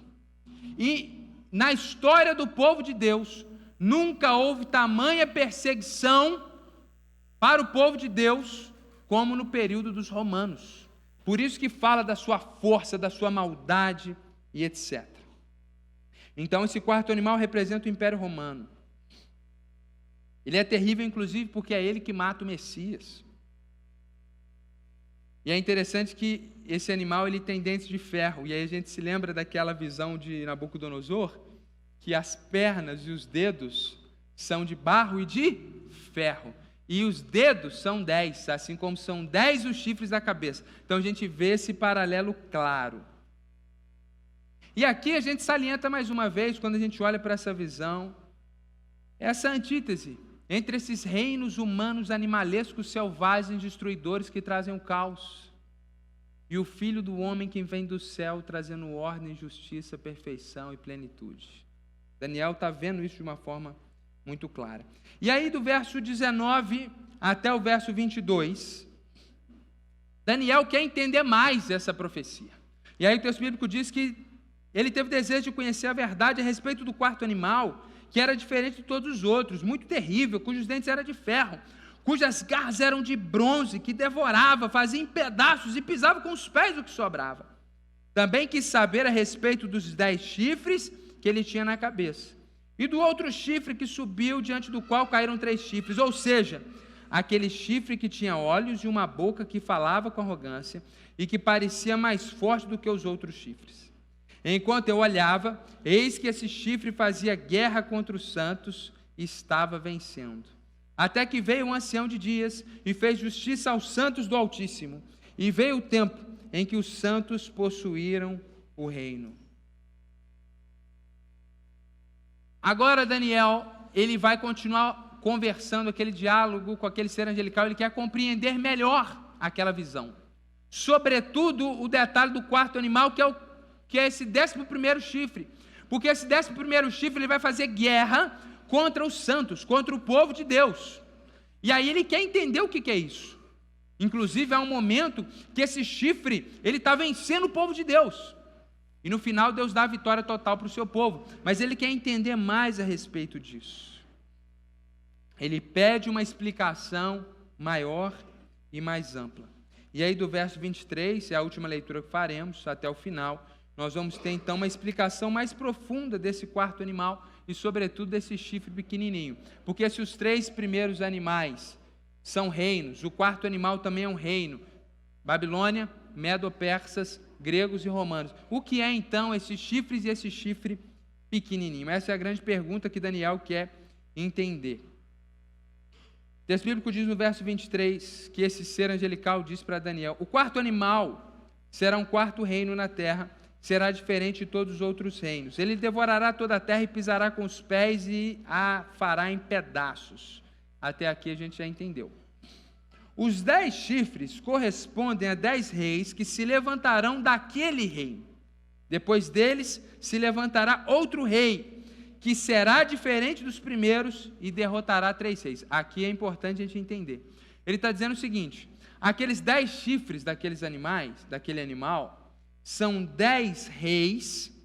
Speaker 1: E na história do povo de Deus, nunca houve tamanha perseguição para o povo de Deus como no período dos romanos. Por isso que fala da sua força, da sua maldade e etc. Então esse quarto animal representa o Império Romano. Ele é terrível, inclusive, porque é ele que mata o Messias. E é interessante que esse animal ele tem dentes de ferro. E aí a gente se lembra daquela visão de Nabucodonosor, que as pernas e os dedos são de barro e de ferro. E os dedos são 10, assim como são 10 os chifres da cabeça. Então a gente vê esse paralelo claro. E aqui a gente salienta mais uma vez, quando a gente olha para essa visão, essa antítese entre esses reinos humanos animalescos, selvagens, destruidores que trazem o caos, e o Filho do Homem que vem do céu trazendo ordem, justiça, perfeição e plenitude. Daniel está vendo isso de uma forma muito clara. E aí do verso 19 até o verso 22, Daniel quer entender mais essa profecia. E aí o texto bíblico diz que ele teve desejo de conhecer a verdade a respeito do quarto animal, que era diferente de todos os outros, muito terrível, cujos dentes eram de ferro, cujas garras eram de bronze, que devorava, fazia em pedaços e pisava com os pés o que sobrava. Também quis saber a respeito dos 10 chifres que ele tinha na cabeça, e do outro chifre que subiu, diante do qual caíram 3 chifres, ou seja, aquele chifre que tinha olhos e uma boca que falava com arrogância, e que parecia mais forte do que os outros chifres. Enquanto eu olhava, eis que esse chifre fazia guerra contra os santos e estava vencendo. Até que veio um ancião de dias e fez justiça aos santos do Altíssimo. E veio o tempo em que os santos possuíram o reino. Agora Daniel, ele vai continuar conversando, aquele diálogo com aquele ser angelical, ele quer compreender melhor aquela visão. Sobretudo o detalhe do quarto animal, que é esse 11º chifre, porque esse 11º chifre ele vai fazer guerra contra os santos, contra o povo de Deus, e aí ele quer entender o que é isso. Inclusive há um momento que esse chifre, ele está vencendo o povo de Deus, e no final Deus dá a vitória total para o seu povo, mas ele quer entender mais a respeito disso. Ele pede uma explicação maior e mais ampla, e aí do verso 23, é a última leitura que faremos até o final, nós vamos ter então uma explicação mais profunda desse quarto animal e sobretudo desse chifre pequenininho. Porque se os 3 primeiros animais são reinos, o quarto animal também é um reino. Babilônia, Medo-Persas, gregos e romanos. O que é então esses chifres e esse chifre pequenininho? Essa é a grande pergunta que Daniel quer entender. O texto bíblico diz no verso 23 que esse ser angelical diz para Daniel: o quarto animal será um quarto reino na terra, será diferente de todos os outros reinos. Ele devorará toda a terra e pisará com os pés e a fará em pedaços. Até aqui a gente já entendeu. Os 10 chifres correspondem a 10 reis que se levantarão daquele reino. Depois deles se levantará outro rei, que será diferente dos primeiros e derrotará 3 reis. Aqui é importante a gente entender. Ele está dizendo o seguinte: aqueles 10 chifres daqueles animais, daquele animal, são 10 reis,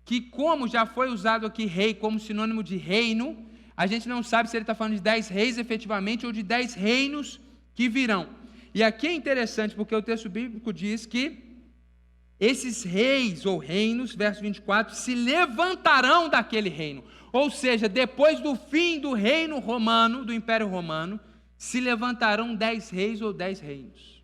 Speaker 1: que como já foi usado aqui rei como sinônimo de reino, a gente não sabe se ele está falando de 10 reis efetivamente ou de 10 reinos que virão. E aqui é interessante porque o texto bíblico diz que esses reis ou reinos, verso 24, se levantarão daquele reino. Ou seja, depois do fim do reino romano, do Império Romano, se levantarão 10 reis ou 10 reinos.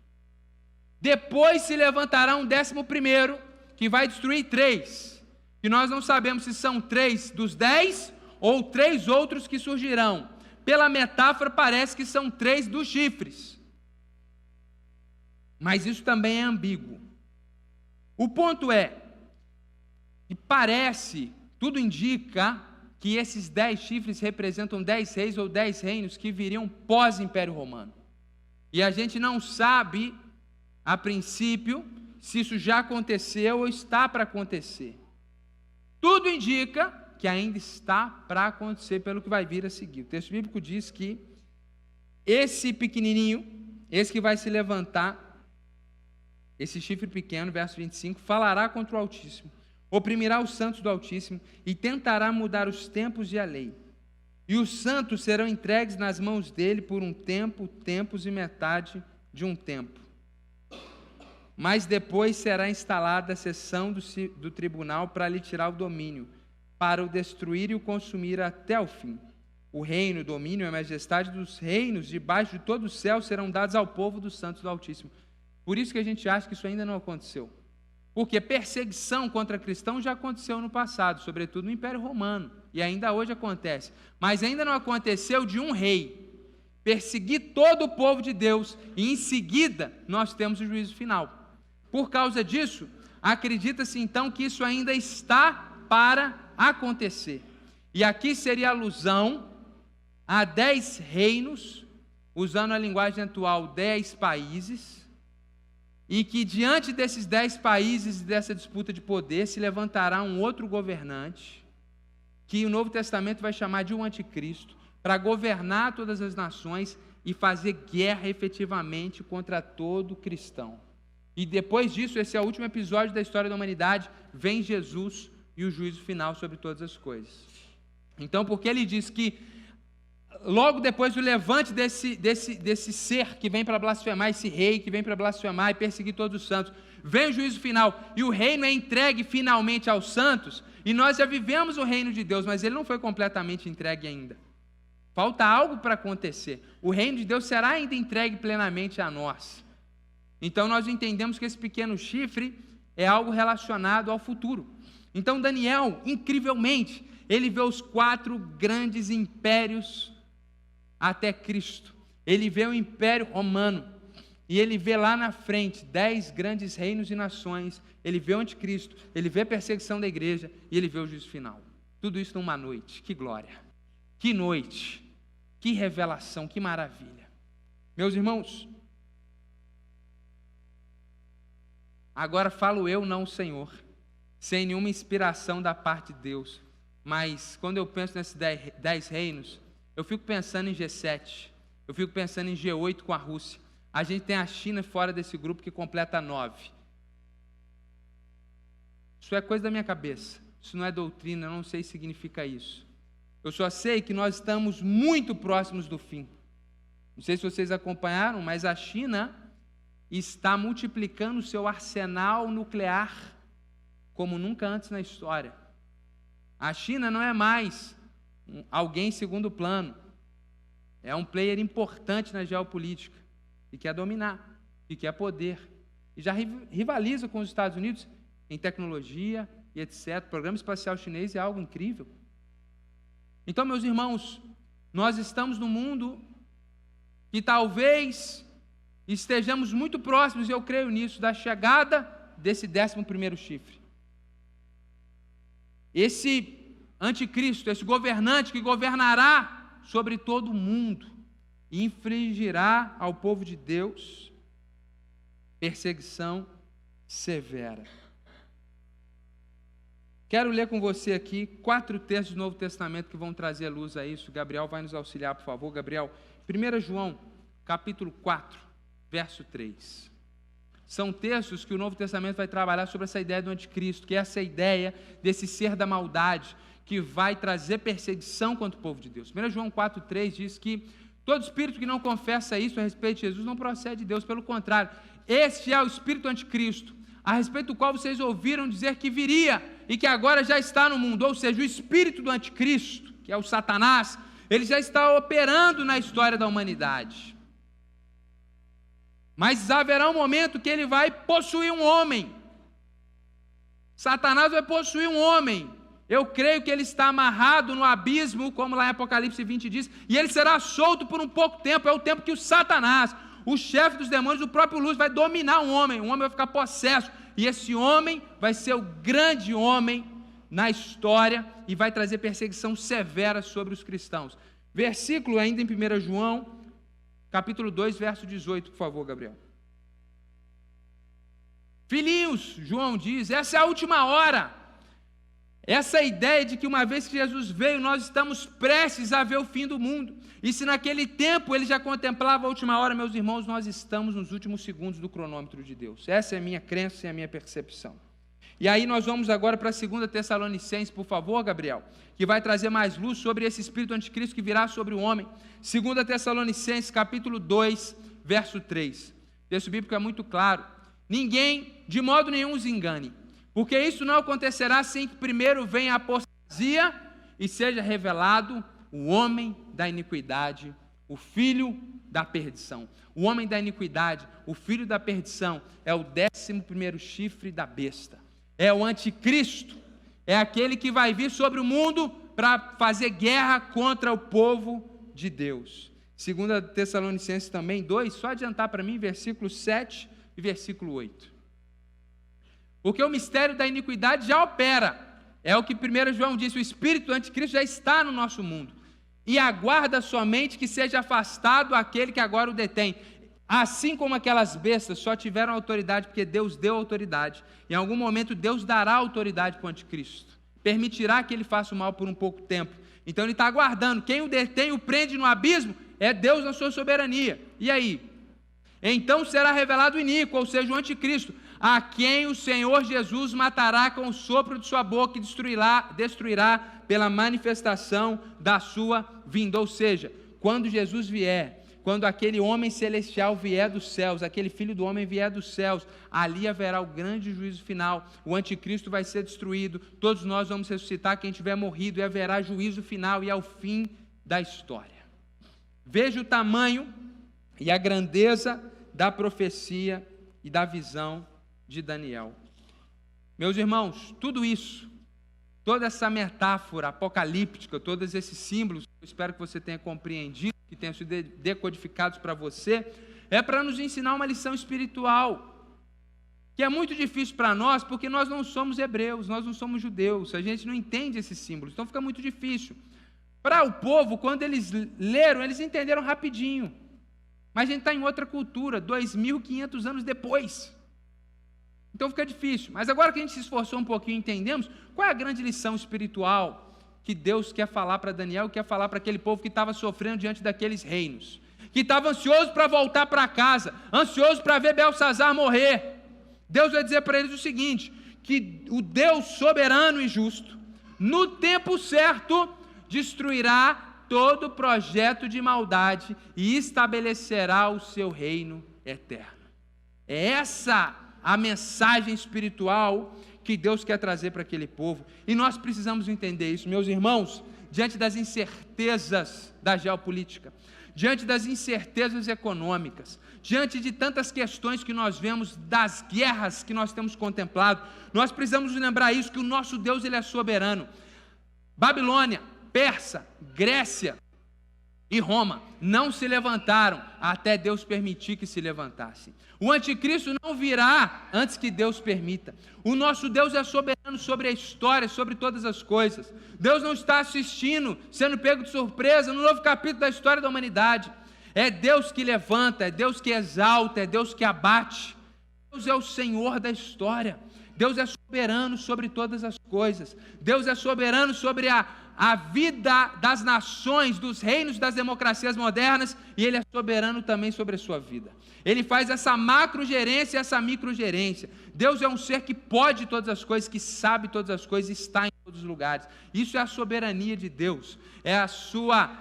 Speaker 1: Depois se levantará um 11º, que vai destruir 3. E nós não sabemos se são 3 dos 10 ou 3 outros que surgirão. Pela metáfora, parece que são 3 dos chifres. Mas isso também é ambíguo. O ponto é que parece, tudo indica que esses 10 chifres representam 10 reis ou 10 reinos que viriam pós-Império Romano. E a gente não sabe, a princípio, se isso já aconteceu ou está para acontecer. Tudo indica que ainda está para acontecer pelo que vai vir a seguir. O texto bíblico diz que esse pequenininho, esse que vai se levantar, esse chifre pequeno, verso 25, falará contra o Altíssimo, oprimirá os santos do Altíssimo e tentará mudar os tempos e a lei. E os santos serão entregues nas mãos dele por um tempo, tempos e metade de um tempo. Mas depois será instalada a sessão do tribunal para lhe tirar o domínio, para o destruir e o consumir até o fim. O reino, o domínio e a majestade dos reinos debaixo de todo o céu serão dados ao povo dos santos do Altíssimo. Por isso que a gente acha que isso ainda não aconteceu. Porque perseguição contra cristãos já aconteceu no passado, sobretudo no Império Romano, e ainda hoje acontece. Mas ainda não aconteceu de um rei perseguir todo o povo de Deus, e em seguida nós temos o juízo final. Por causa disso, acredita-se então que isso ainda está para acontecer. E aqui seria alusão a 10 reinos, usando a linguagem atual, 10 países, e que diante desses 10 países e dessa disputa de poder se levantará um outro governante, que o Novo Testamento vai chamar de um anticristo, para governar todas as nações e fazer guerra efetivamente contra todo cristão. E depois disso, esse é o último episódio da história da humanidade, vem Jesus e o juízo final sobre todas as coisas. Então, porque ele diz que logo depois do levante desse ser que vem para blasfemar, esse rei que vem para blasfemar e perseguir todos os santos, vem o juízo final e o reino é entregue finalmente aos santos, e nós já vivemos o reino de Deus, mas ele não foi completamente entregue ainda. Falta algo para acontecer. O reino de Deus será ainda entregue plenamente a nós. Então nós entendemos que esse pequeno chifre é algo relacionado ao futuro. Então Daniel, incrivelmente, ele vê os 4 grandes impérios até Cristo. Ele vê o Império Romano, e ele vê lá na frente 10 grandes reinos e nações, ele vê o anticristo, ele vê a perseguição da igreja, e ele vê o juízo final. Tudo isso numa noite. Que glória! Que noite! Que revelação, que maravilha! Meus irmãos, agora falo eu, não o Senhor, sem nenhuma inspiração da parte de Deus, mas quando eu penso nesses 10 reinos, eu fico pensando em G7, eu fico pensando em G8 com a Rússia. A gente tem a China fora desse grupo que completa 9. Isso é coisa da minha cabeça, isso não é doutrina, eu não sei o que significa isso. Eu só sei que nós estamos muito próximos do fim. Não sei se vocês acompanharam, mas a China está multiplicando o seu arsenal nuclear como nunca antes na história. A China não é mais alguém em segundo plano. É um player importante na geopolítica e quer dominar, e quer poder. E já rivaliza com os Estados Unidos em tecnologia e etc. O programa espacial chinês é algo incrível. Então, meus irmãos, nós estamos num mundo que talvez estejamos muito próximos, e eu creio nisso, da chegada desse 11º chifre. Esse anticristo, esse governante que governará sobre todo o mundo e infligirá ao povo de Deus perseguição severa. Quero ler com você aqui 4 textos do Novo Testamento que vão trazer luz a isso. Gabriel vai nos auxiliar, por favor. Gabriel, 1 João, capítulo 4, verso 3. São textos que o Novo Testamento vai trabalhar sobre essa ideia do anticristo, que é essa ideia desse ser da maldade, que vai trazer perseguição contra o povo de Deus. 1 João 4,3 diz que todo espírito que não confessa isso a respeito de Jesus não procede de Deus, pelo contrário, este é o espírito anticristo, a respeito do qual vocês ouviram dizer que viria e que agora já está no mundo, ou seja, o espírito do anticristo, que é o Satanás, ele já está operando na história da humanidade. Mas haverá um momento que ele vai possuir um homem. Satanás vai possuir um homem. Eu creio que ele está amarrado no abismo, como lá em Apocalipse 20 diz, e ele será solto por um pouco tempo. É o tempo que o Satanás, o chefe dos demônios, o próprio Lúcifer, vai dominar um homem. O homem vai ficar possesso, e esse homem vai ser o grande homem na história e vai trazer perseguição severa sobre os cristãos. Versículo ainda em 1 João, capítulo 2, verso 18, por favor, Gabriel. Filhinhos, João diz, essa é a última hora. Essa ideia de que uma vez que Jesus veio, nós estamos prestes a ver o fim do mundo. E se naquele tempo ele já contemplava a última hora, meus irmãos, nós estamos nos últimos segundos do cronômetro de Deus. Essa é a minha crença e a minha percepção. E aí nós vamos agora para 2 Tessalonicenses, por favor, Gabriel, que vai trazer mais luz sobre esse espírito anticristo que virá sobre o homem. 2 Tessalonicenses, capítulo 2, verso 3. O texto bíblico é muito claro. Ninguém, de modo nenhum, os engane, porque isso não acontecerá sem que primeiro venha a apostasia e seja revelado o homem da iniquidade, o filho da perdição. O homem da iniquidade, o filho da perdição, é o 11º chifre da besta. É o anticristo, é aquele que vai vir sobre o mundo para fazer guerra contra o povo de Deus. 2 Tessalonicenses também 2, só adiantar para mim, versículo 7 e versículo 8. Porque o mistério da iniquidade já opera, é o que 1 João disse, o espírito do anticristo já está no nosso mundo, e aguarda somente que seja afastado aquele que agora o detém. Assim como aquelas bestas só tiveram autoridade porque Deus deu autoridade, em algum momento Deus dará autoridade para o anticristo, permitirá que ele faça o mal por um pouco tempo. Então ele está aguardando, quem o detém, o prende no abismo, é Deus na sua soberania. E aí? Então será revelado o iníquo, ou seja, o anticristo, a quem o Senhor Jesus matará com o sopro de sua boca e destruirá pela manifestação da sua vinda. Ou seja, quando Jesus vier, quando aquele homem celestial vier dos céus, aquele filho do homem vier dos céus, ali haverá o grande juízo final, o anticristo vai ser destruído, todos nós vamos ressuscitar, quem tiver morrido, e haverá juízo final, e é o fim da história. Veja o tamanho e a grandeza da profecia e da visão de Daniel. Meus irmãos, tudo isso, toda essa metáfora apocalíptica, todos esses símbolos, eu espero que você tenha compreendido, que tenham sido decodificados para você, é para nos ensinar uma lição espiritual, que é muito difícil para nós, porque nós não somos hebreus, nós não somos judeus, a gente não entende esses símbolos, então fica muito difícil. Para o povo, quando eles leram, eles entenderam rapidinho, mas a gente está em outra cultura, 2.500 anos depois, então fica difícil. Mas agora que a gente se esforçou um pouquinho e entendemos, qual é a grande lição espiritual que Deus quer falar para Daniel, quer falar para aquele povo que estava sofrendo diante daqueles reinos, que estava ansioso para voltar para casa, ansioso para ver Belsazar morrer. Deus vai dizer para eles o seguinte, que o Deus soberano e justo, no tempo certo, destruirá todo projeto de maldade e estabelecerá o seu reino eterno. É essa a mensagem espiritual que Deus quer trazer para aquele povo, e nós precisamos entender isso, meus irmãos, diante das incertezas da geopolítica, diante das incertezas econômicas, diante de tantas questões que nós vemos, das guerras que nós temos contemplado, nós precisamos lembrar isso, que o nosso Deus, ele é soberano. Babilônia, Pérsia, Grécia e Roma não se levantaram até Deus permitir que se levantassem. O anticristo não virá antes que Deus permita. O nosso Deus é soberano sobre a história, sobre todas as coisas. Deus não está assistindo, sendo pego de surpresa no novo capítulo da história da humanidade. É Deus que levanta, é Deus que exalta, é Deus que abate. Deus é o Senhor da história. Deus é soberano sobre todas as coisas. Deus é soberano sobre a vida das nações, dos reinos, das democracias modernas, e Ele é soberano também sobre a sua vida. Ele faz essa macrogerência e essa microgerência. Deus é um ser que pode todas as coisas, que sabe todas as coisas e está em todos os lugares. Isso é a soberania de Deus, é a sua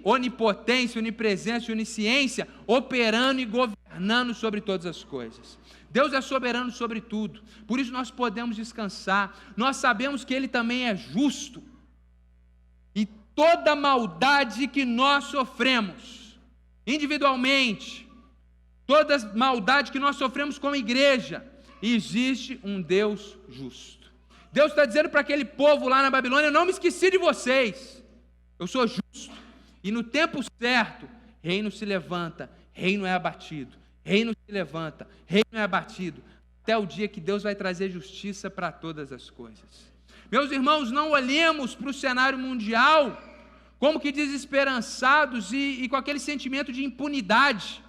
Speaker 1: onipotência, onipresença e onisciência operando e governando sobre todas as coisas. Deus é soberano sobre tudo, por isso nós podemos descansar. Nós sabemos que Ele também é justo, e toda maldade que nós sofremos individualmente, toda maldade que nós sofremos como igreja, existe um Deus justo. Deus está dizendo para aquele povo lá na Babilônia: eu não me esqueci de vocês, eu sou justo, e no tempo certo, reino se levanta, reino é abatido, reino se levanta, reino é abatido, até o dia que Deus vai trazer justiça para todas as coisas. Meus irmãos, não olhemos para o cenário mundial como que desesperançados e com aquele sentimento de impunidade.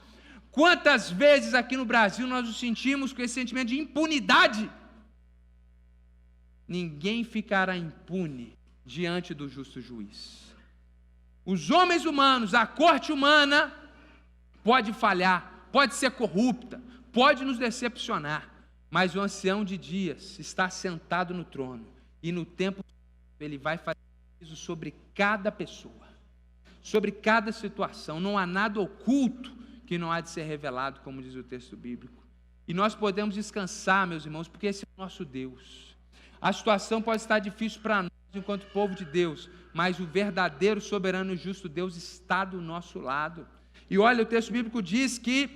Speaker 1: Quantas vezes aqui no Brasil nós nos sentimos com esse sentimento de impunidade? Ninguém ficará impune diante do justo juiz. Os homens humanos, a corte humana, pode falhar, pode ser corrupta, pode nos decepcionar, mas o ancião de dias está sentado no trono, e no tempo ele vai fazer juízo sobre cada pessoa, sobre cada situação. Não há nada oculto que não há de ser revelado, como diz o texto bíblico. E nós podemos descansar, meus irmãos, porque esse é o nosso Deus. A situação pode estar difícil para nós, enquanto povo de Deus, mas o verdadeiro, soberano e justo Deus está do nosso lado. E olha, o texto bíblico diz que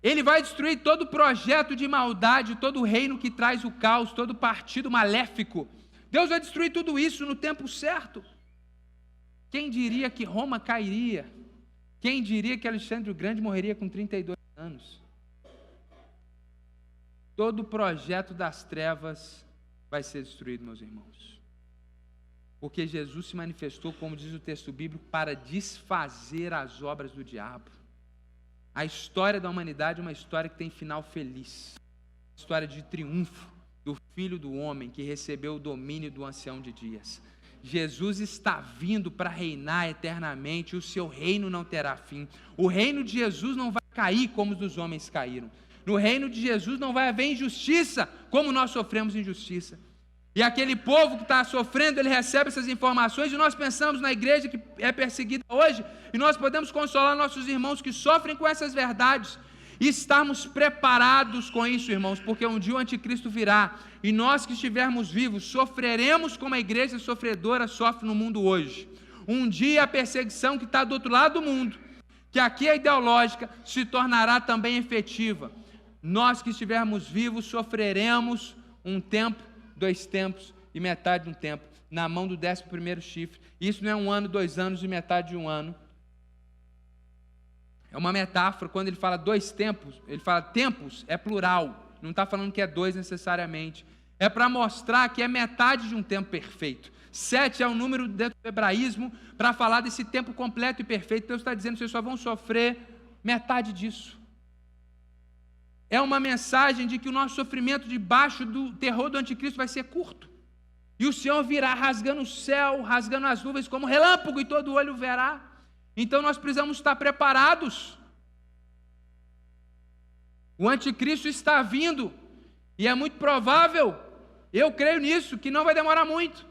Speaker 1: Ele vai destruir todo projeto de maldade, todo reino que traz o caos, todo partido maléfico. Deus vai destruir tudo isso no tempo certo. Quem diria que Roma cairia? Quem diria que Alexandre o Grande morreria com 32 anos? Todo projeto das trevas vai ser destruído, meus irmãos. Porque Jesus se manifestou, como diz o texto bíblico, para desfazer as obras do diabo. A história da humanidade é uma história que tem final feliz. Uma história de triunfo do Filho do Homem, que recebeu o domínio do ancião de dias. Jesus está vindo para reinar eternamente, e o seu reino não terá fim. O reino de Jesus não vai cair como os dos homens caíram. No reino de Jesus não vai haver injustiça, como nós sofremos injustiça. E aquele povo que está sofrendo, ele recebe essas informações, e nós pensamos na igreja que é perseguida hoje, e nós podemos consolar nossos irmãos que sofrem com essas verdades, e estarmos preparados com isso, irmãos, porque um dia o anticristo virá, e nós que estivermos vivos, sofreremos como a igreja sofredora sofre no mundo hoje. Um dia a perseguição que está do outro lado do mundo, que aqui é ideológica, se tornará também efetiva. Nós que estivermos vivos, sofreremos um tempo, 2 tempos e metade de um tempo, na mão do 11º chifre. Isso não é 1 ano, 2 anos e metade de 1 ano. É uma metáfora. Quando ele fala 2 tempos, ele fala tempos, é plural, não está falando que é 2 necessariamente. É para mostrar que é metade de um tempo perfeito. 7 é o número dentro do hebraísmo para falar desse tempo completo e perfeito. Deus está dizendo, vocês só vão sofrer metade disso. É uma mensagem de que o nosso sofrimento debaixo do terror do anticristo vai ser curto. E o Senhor virá rasgando o céu, rasgando as nuvens como relâmpago, e todo olho verá. Então nós precisamos estar preparados. O anticristo está vindo, e é muito provável, eu creio nisso, que não vai demorar muito.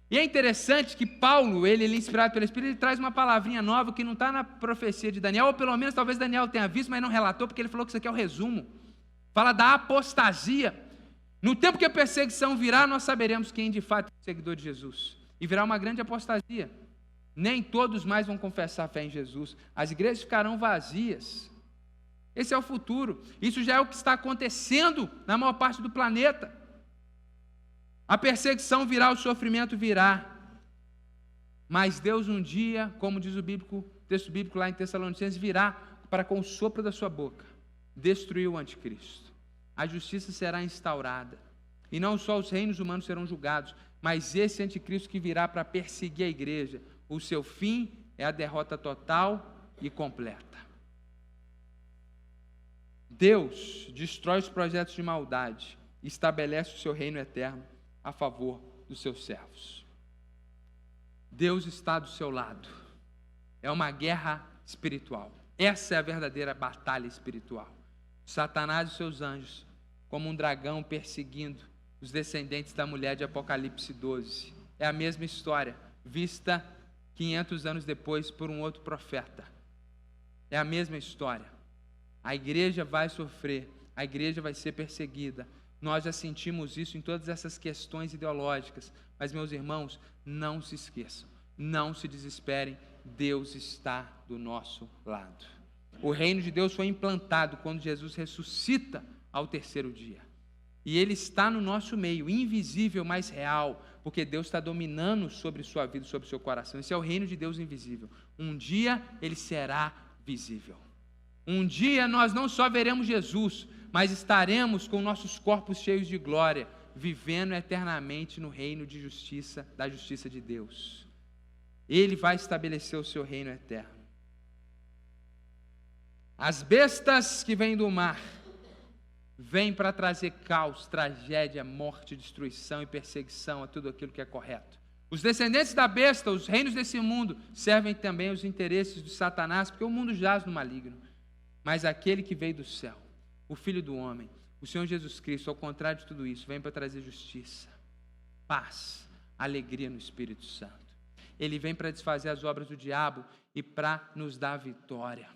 Speaker 1: E é interessante que Paulo, ele inspirado pelo Espírito, ele traz uma palavrinha nova que não está na profecia de Daniel, ou pelo menos talvez Daniel tenha visto, mas não relatou, porque ele falou que isso aqui é o resumo. Fala da apostasia. No tempo que a perseguição virá, nós saberemos quem de fato é o seguidor de Jesus. E virá uma grande apostasia. Nem todos mais vão confessar a fé em Jesus. As igrejas ficarão vazias. Esse é o futuro. Isso já é o que está acontecendo na maior parte do planeta. A perseguição virá, o sofrimento virá. Mas Deus um dia, como diz o texto bíblico lá em Tessalonicenses, virá para com o sopro da sua boca destruir o anticristo. A justiça será instaurada. E não só os reinos humanos serão julgados, mas esse anticristo que virá para perseguir a igreja, o seu fim é a derrota total e completa. Deus destrói os projetos de maldade e estabelece o seu reino eterno a favor dos seus servos. Deus está do seu lado. É uma guerra espiritual. Essa é a verdadeira batalha espiritual. Satanás e seus anjos, como um dragão perseguindo os descendentes da mulher de Apocalipse 12. É a mesma história, vista 500 anos depois por um outro profeta. É a mesma história. A igreja vai sofrer, a igreja vai ser perseguida. Nós já sentimos isso em todas essas questões ideológicas. Mas, meus irmãos, não se esqueçam, não se desesperem, Deus está do nosso lado. O reino de Deus foi implantado quando Jesus ressuscita ao terceiro dia. E Ele está no nosso meio, invisível, mas real, porque Deus está dominando sobre sua vida, sobre seu coração. Esse é o reino de Deus invisível. Um dia Ele será visível. Um dia nós não só veremos Jesus, mas estaremos com nossos corpos cheios de glória, vivendo eternamente no reino de justiça, da justiça de Deus. Ele vai estabelecer o seu reino eterno. As bestas que vêm do mar vêm para trazer caos, tragédia, morte, destruição e perseguição a tudo aquilo que é correto. Os descendentes da besta, os reinos desse mundo, servem também aos interesses de Satanás, porque o mundo jaz no maligno. Mas aquele que veio do céu, o Filho do Homem, o Senhor Jesus Cristo, ao contrário de tudo isso, vem para trazer justiça, paz, alegria no Espírito Santo. Ele vem para desfazer as obras do diabo e para nos dar vitória.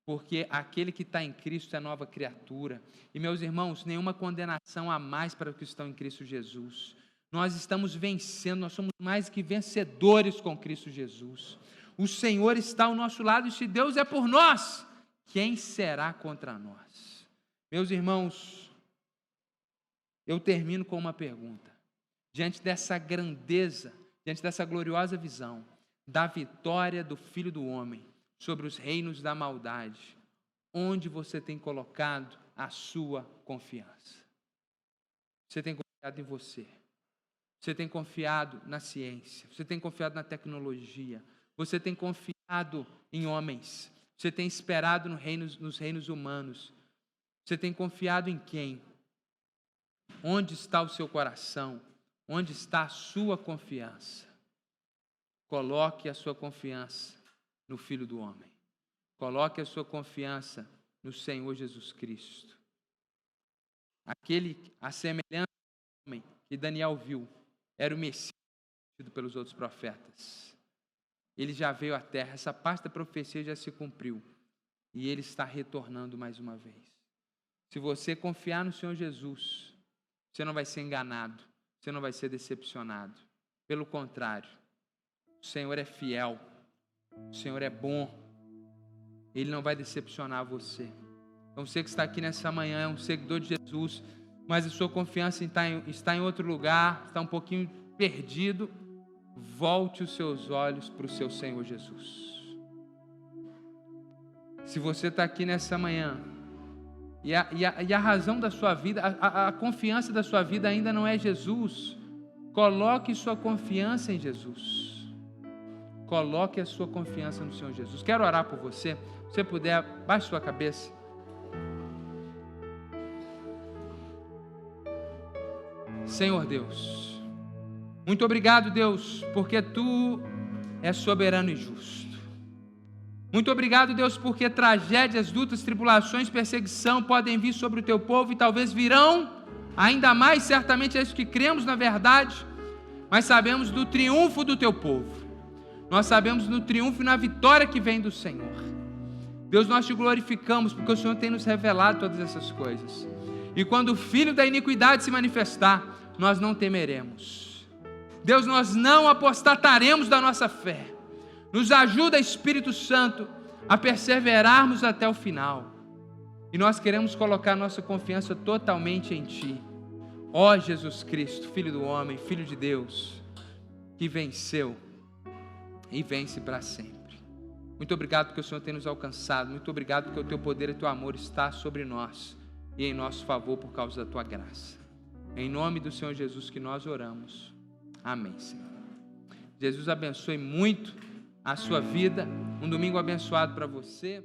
Speaker 1: Porque aquele que está em Cristo é nova criatura. E, meus irmãos, nenhuma condenação há mais para os que estão em Cristo Jesus. Nós estamos vencendo, nós somos mais que vencedores com Cristo Jesus. O Senhor está ao nosso lado, e se Deus é por nós, quem será contra nós? Meus irmãos, eu termino com uma pergunta. Diante dessa grandeza, diante dessa gloriosa visão da vitória do Filho do Homem sobre os reinos da maldade, onde você tem colocado a sua confiança? Você tem confiado em você? Você tem confiado na ciência? Você tem confiado na tecnologia? Você tem confiado em homens? Você tem esperado nos reinos humanos? Você tem confiado em quem? Onde está o seu coração? Onde está a sua confiança? Coloque a sua confiança no Filho do Homem. Coloque a sua confiança no Senhor Jesus Cristo. A semelhança do homem que Daniel viu, era o Messias pelos outros profetas. Ele já veio à terra, essa parte da profecia já se cumpriu. E ele está retornando mais uma vez. Se você confiar no Senhor Jesus, você não vai ser enganado, você não vai ser decepcionado. Pelo contrário, o Senhor é fiel, o Senhor é bom, Ele não vai decepcionar você. Então você que está aqui nessa manhã é um seguidor de Jesus, mas a sua confiança está em outro lugar, está um pouquinho perdido, volte os seus olhos para o seu Senhor Jesus. Se você está aqui nessa manhã e a razão da sua vida, a confiança da sua vida ainda não é Jesus, coloque sua confiança em Jesus. Coloque a sua confiança no Senhor Jesus. Quero orar por você. Se você puder, baixe sua cabeça. Senhor Deus, muito obrigado, Deus, porque Tu és soberano e justo. Muito obrigado, Deus, porque tragédias, lutas, tribulações, perseguição podem vir sobre o Teu povo e talvez virão, ainda mais, certamente é isso que cremos na verdade, mas sabemos do triunfo do Teu povo. Nós sabemos no triunfo e na vitória que vem do Senhor. Deus, nós Te glorificamos porque o Senhor tem nos revelado todas essas coisas. E quando o filho da iniquidade se manifestar, nós não temeremos. Deus, nós não apostataremos da nossa fé. Nos ajuda, Espírito Santo, a perseverarmos até o final. E nós queremos colocar nossa confiança totalmente em Ti. Ó Jesus Cristo, Filho do homem, Filho de Deus, que venceu e vence para sempre. Muito obrigado porque o Senhor tem nos alcançado. Muito obrigado porque o Teu poder e o Teu amor está sobre nós e em nosso favor por causa da Tua graça. Em nome do Senhor Jesus que nós oramos. Amém, Senhor. Jesus abençoe muito a sua vida. Um domingo abençoado para você.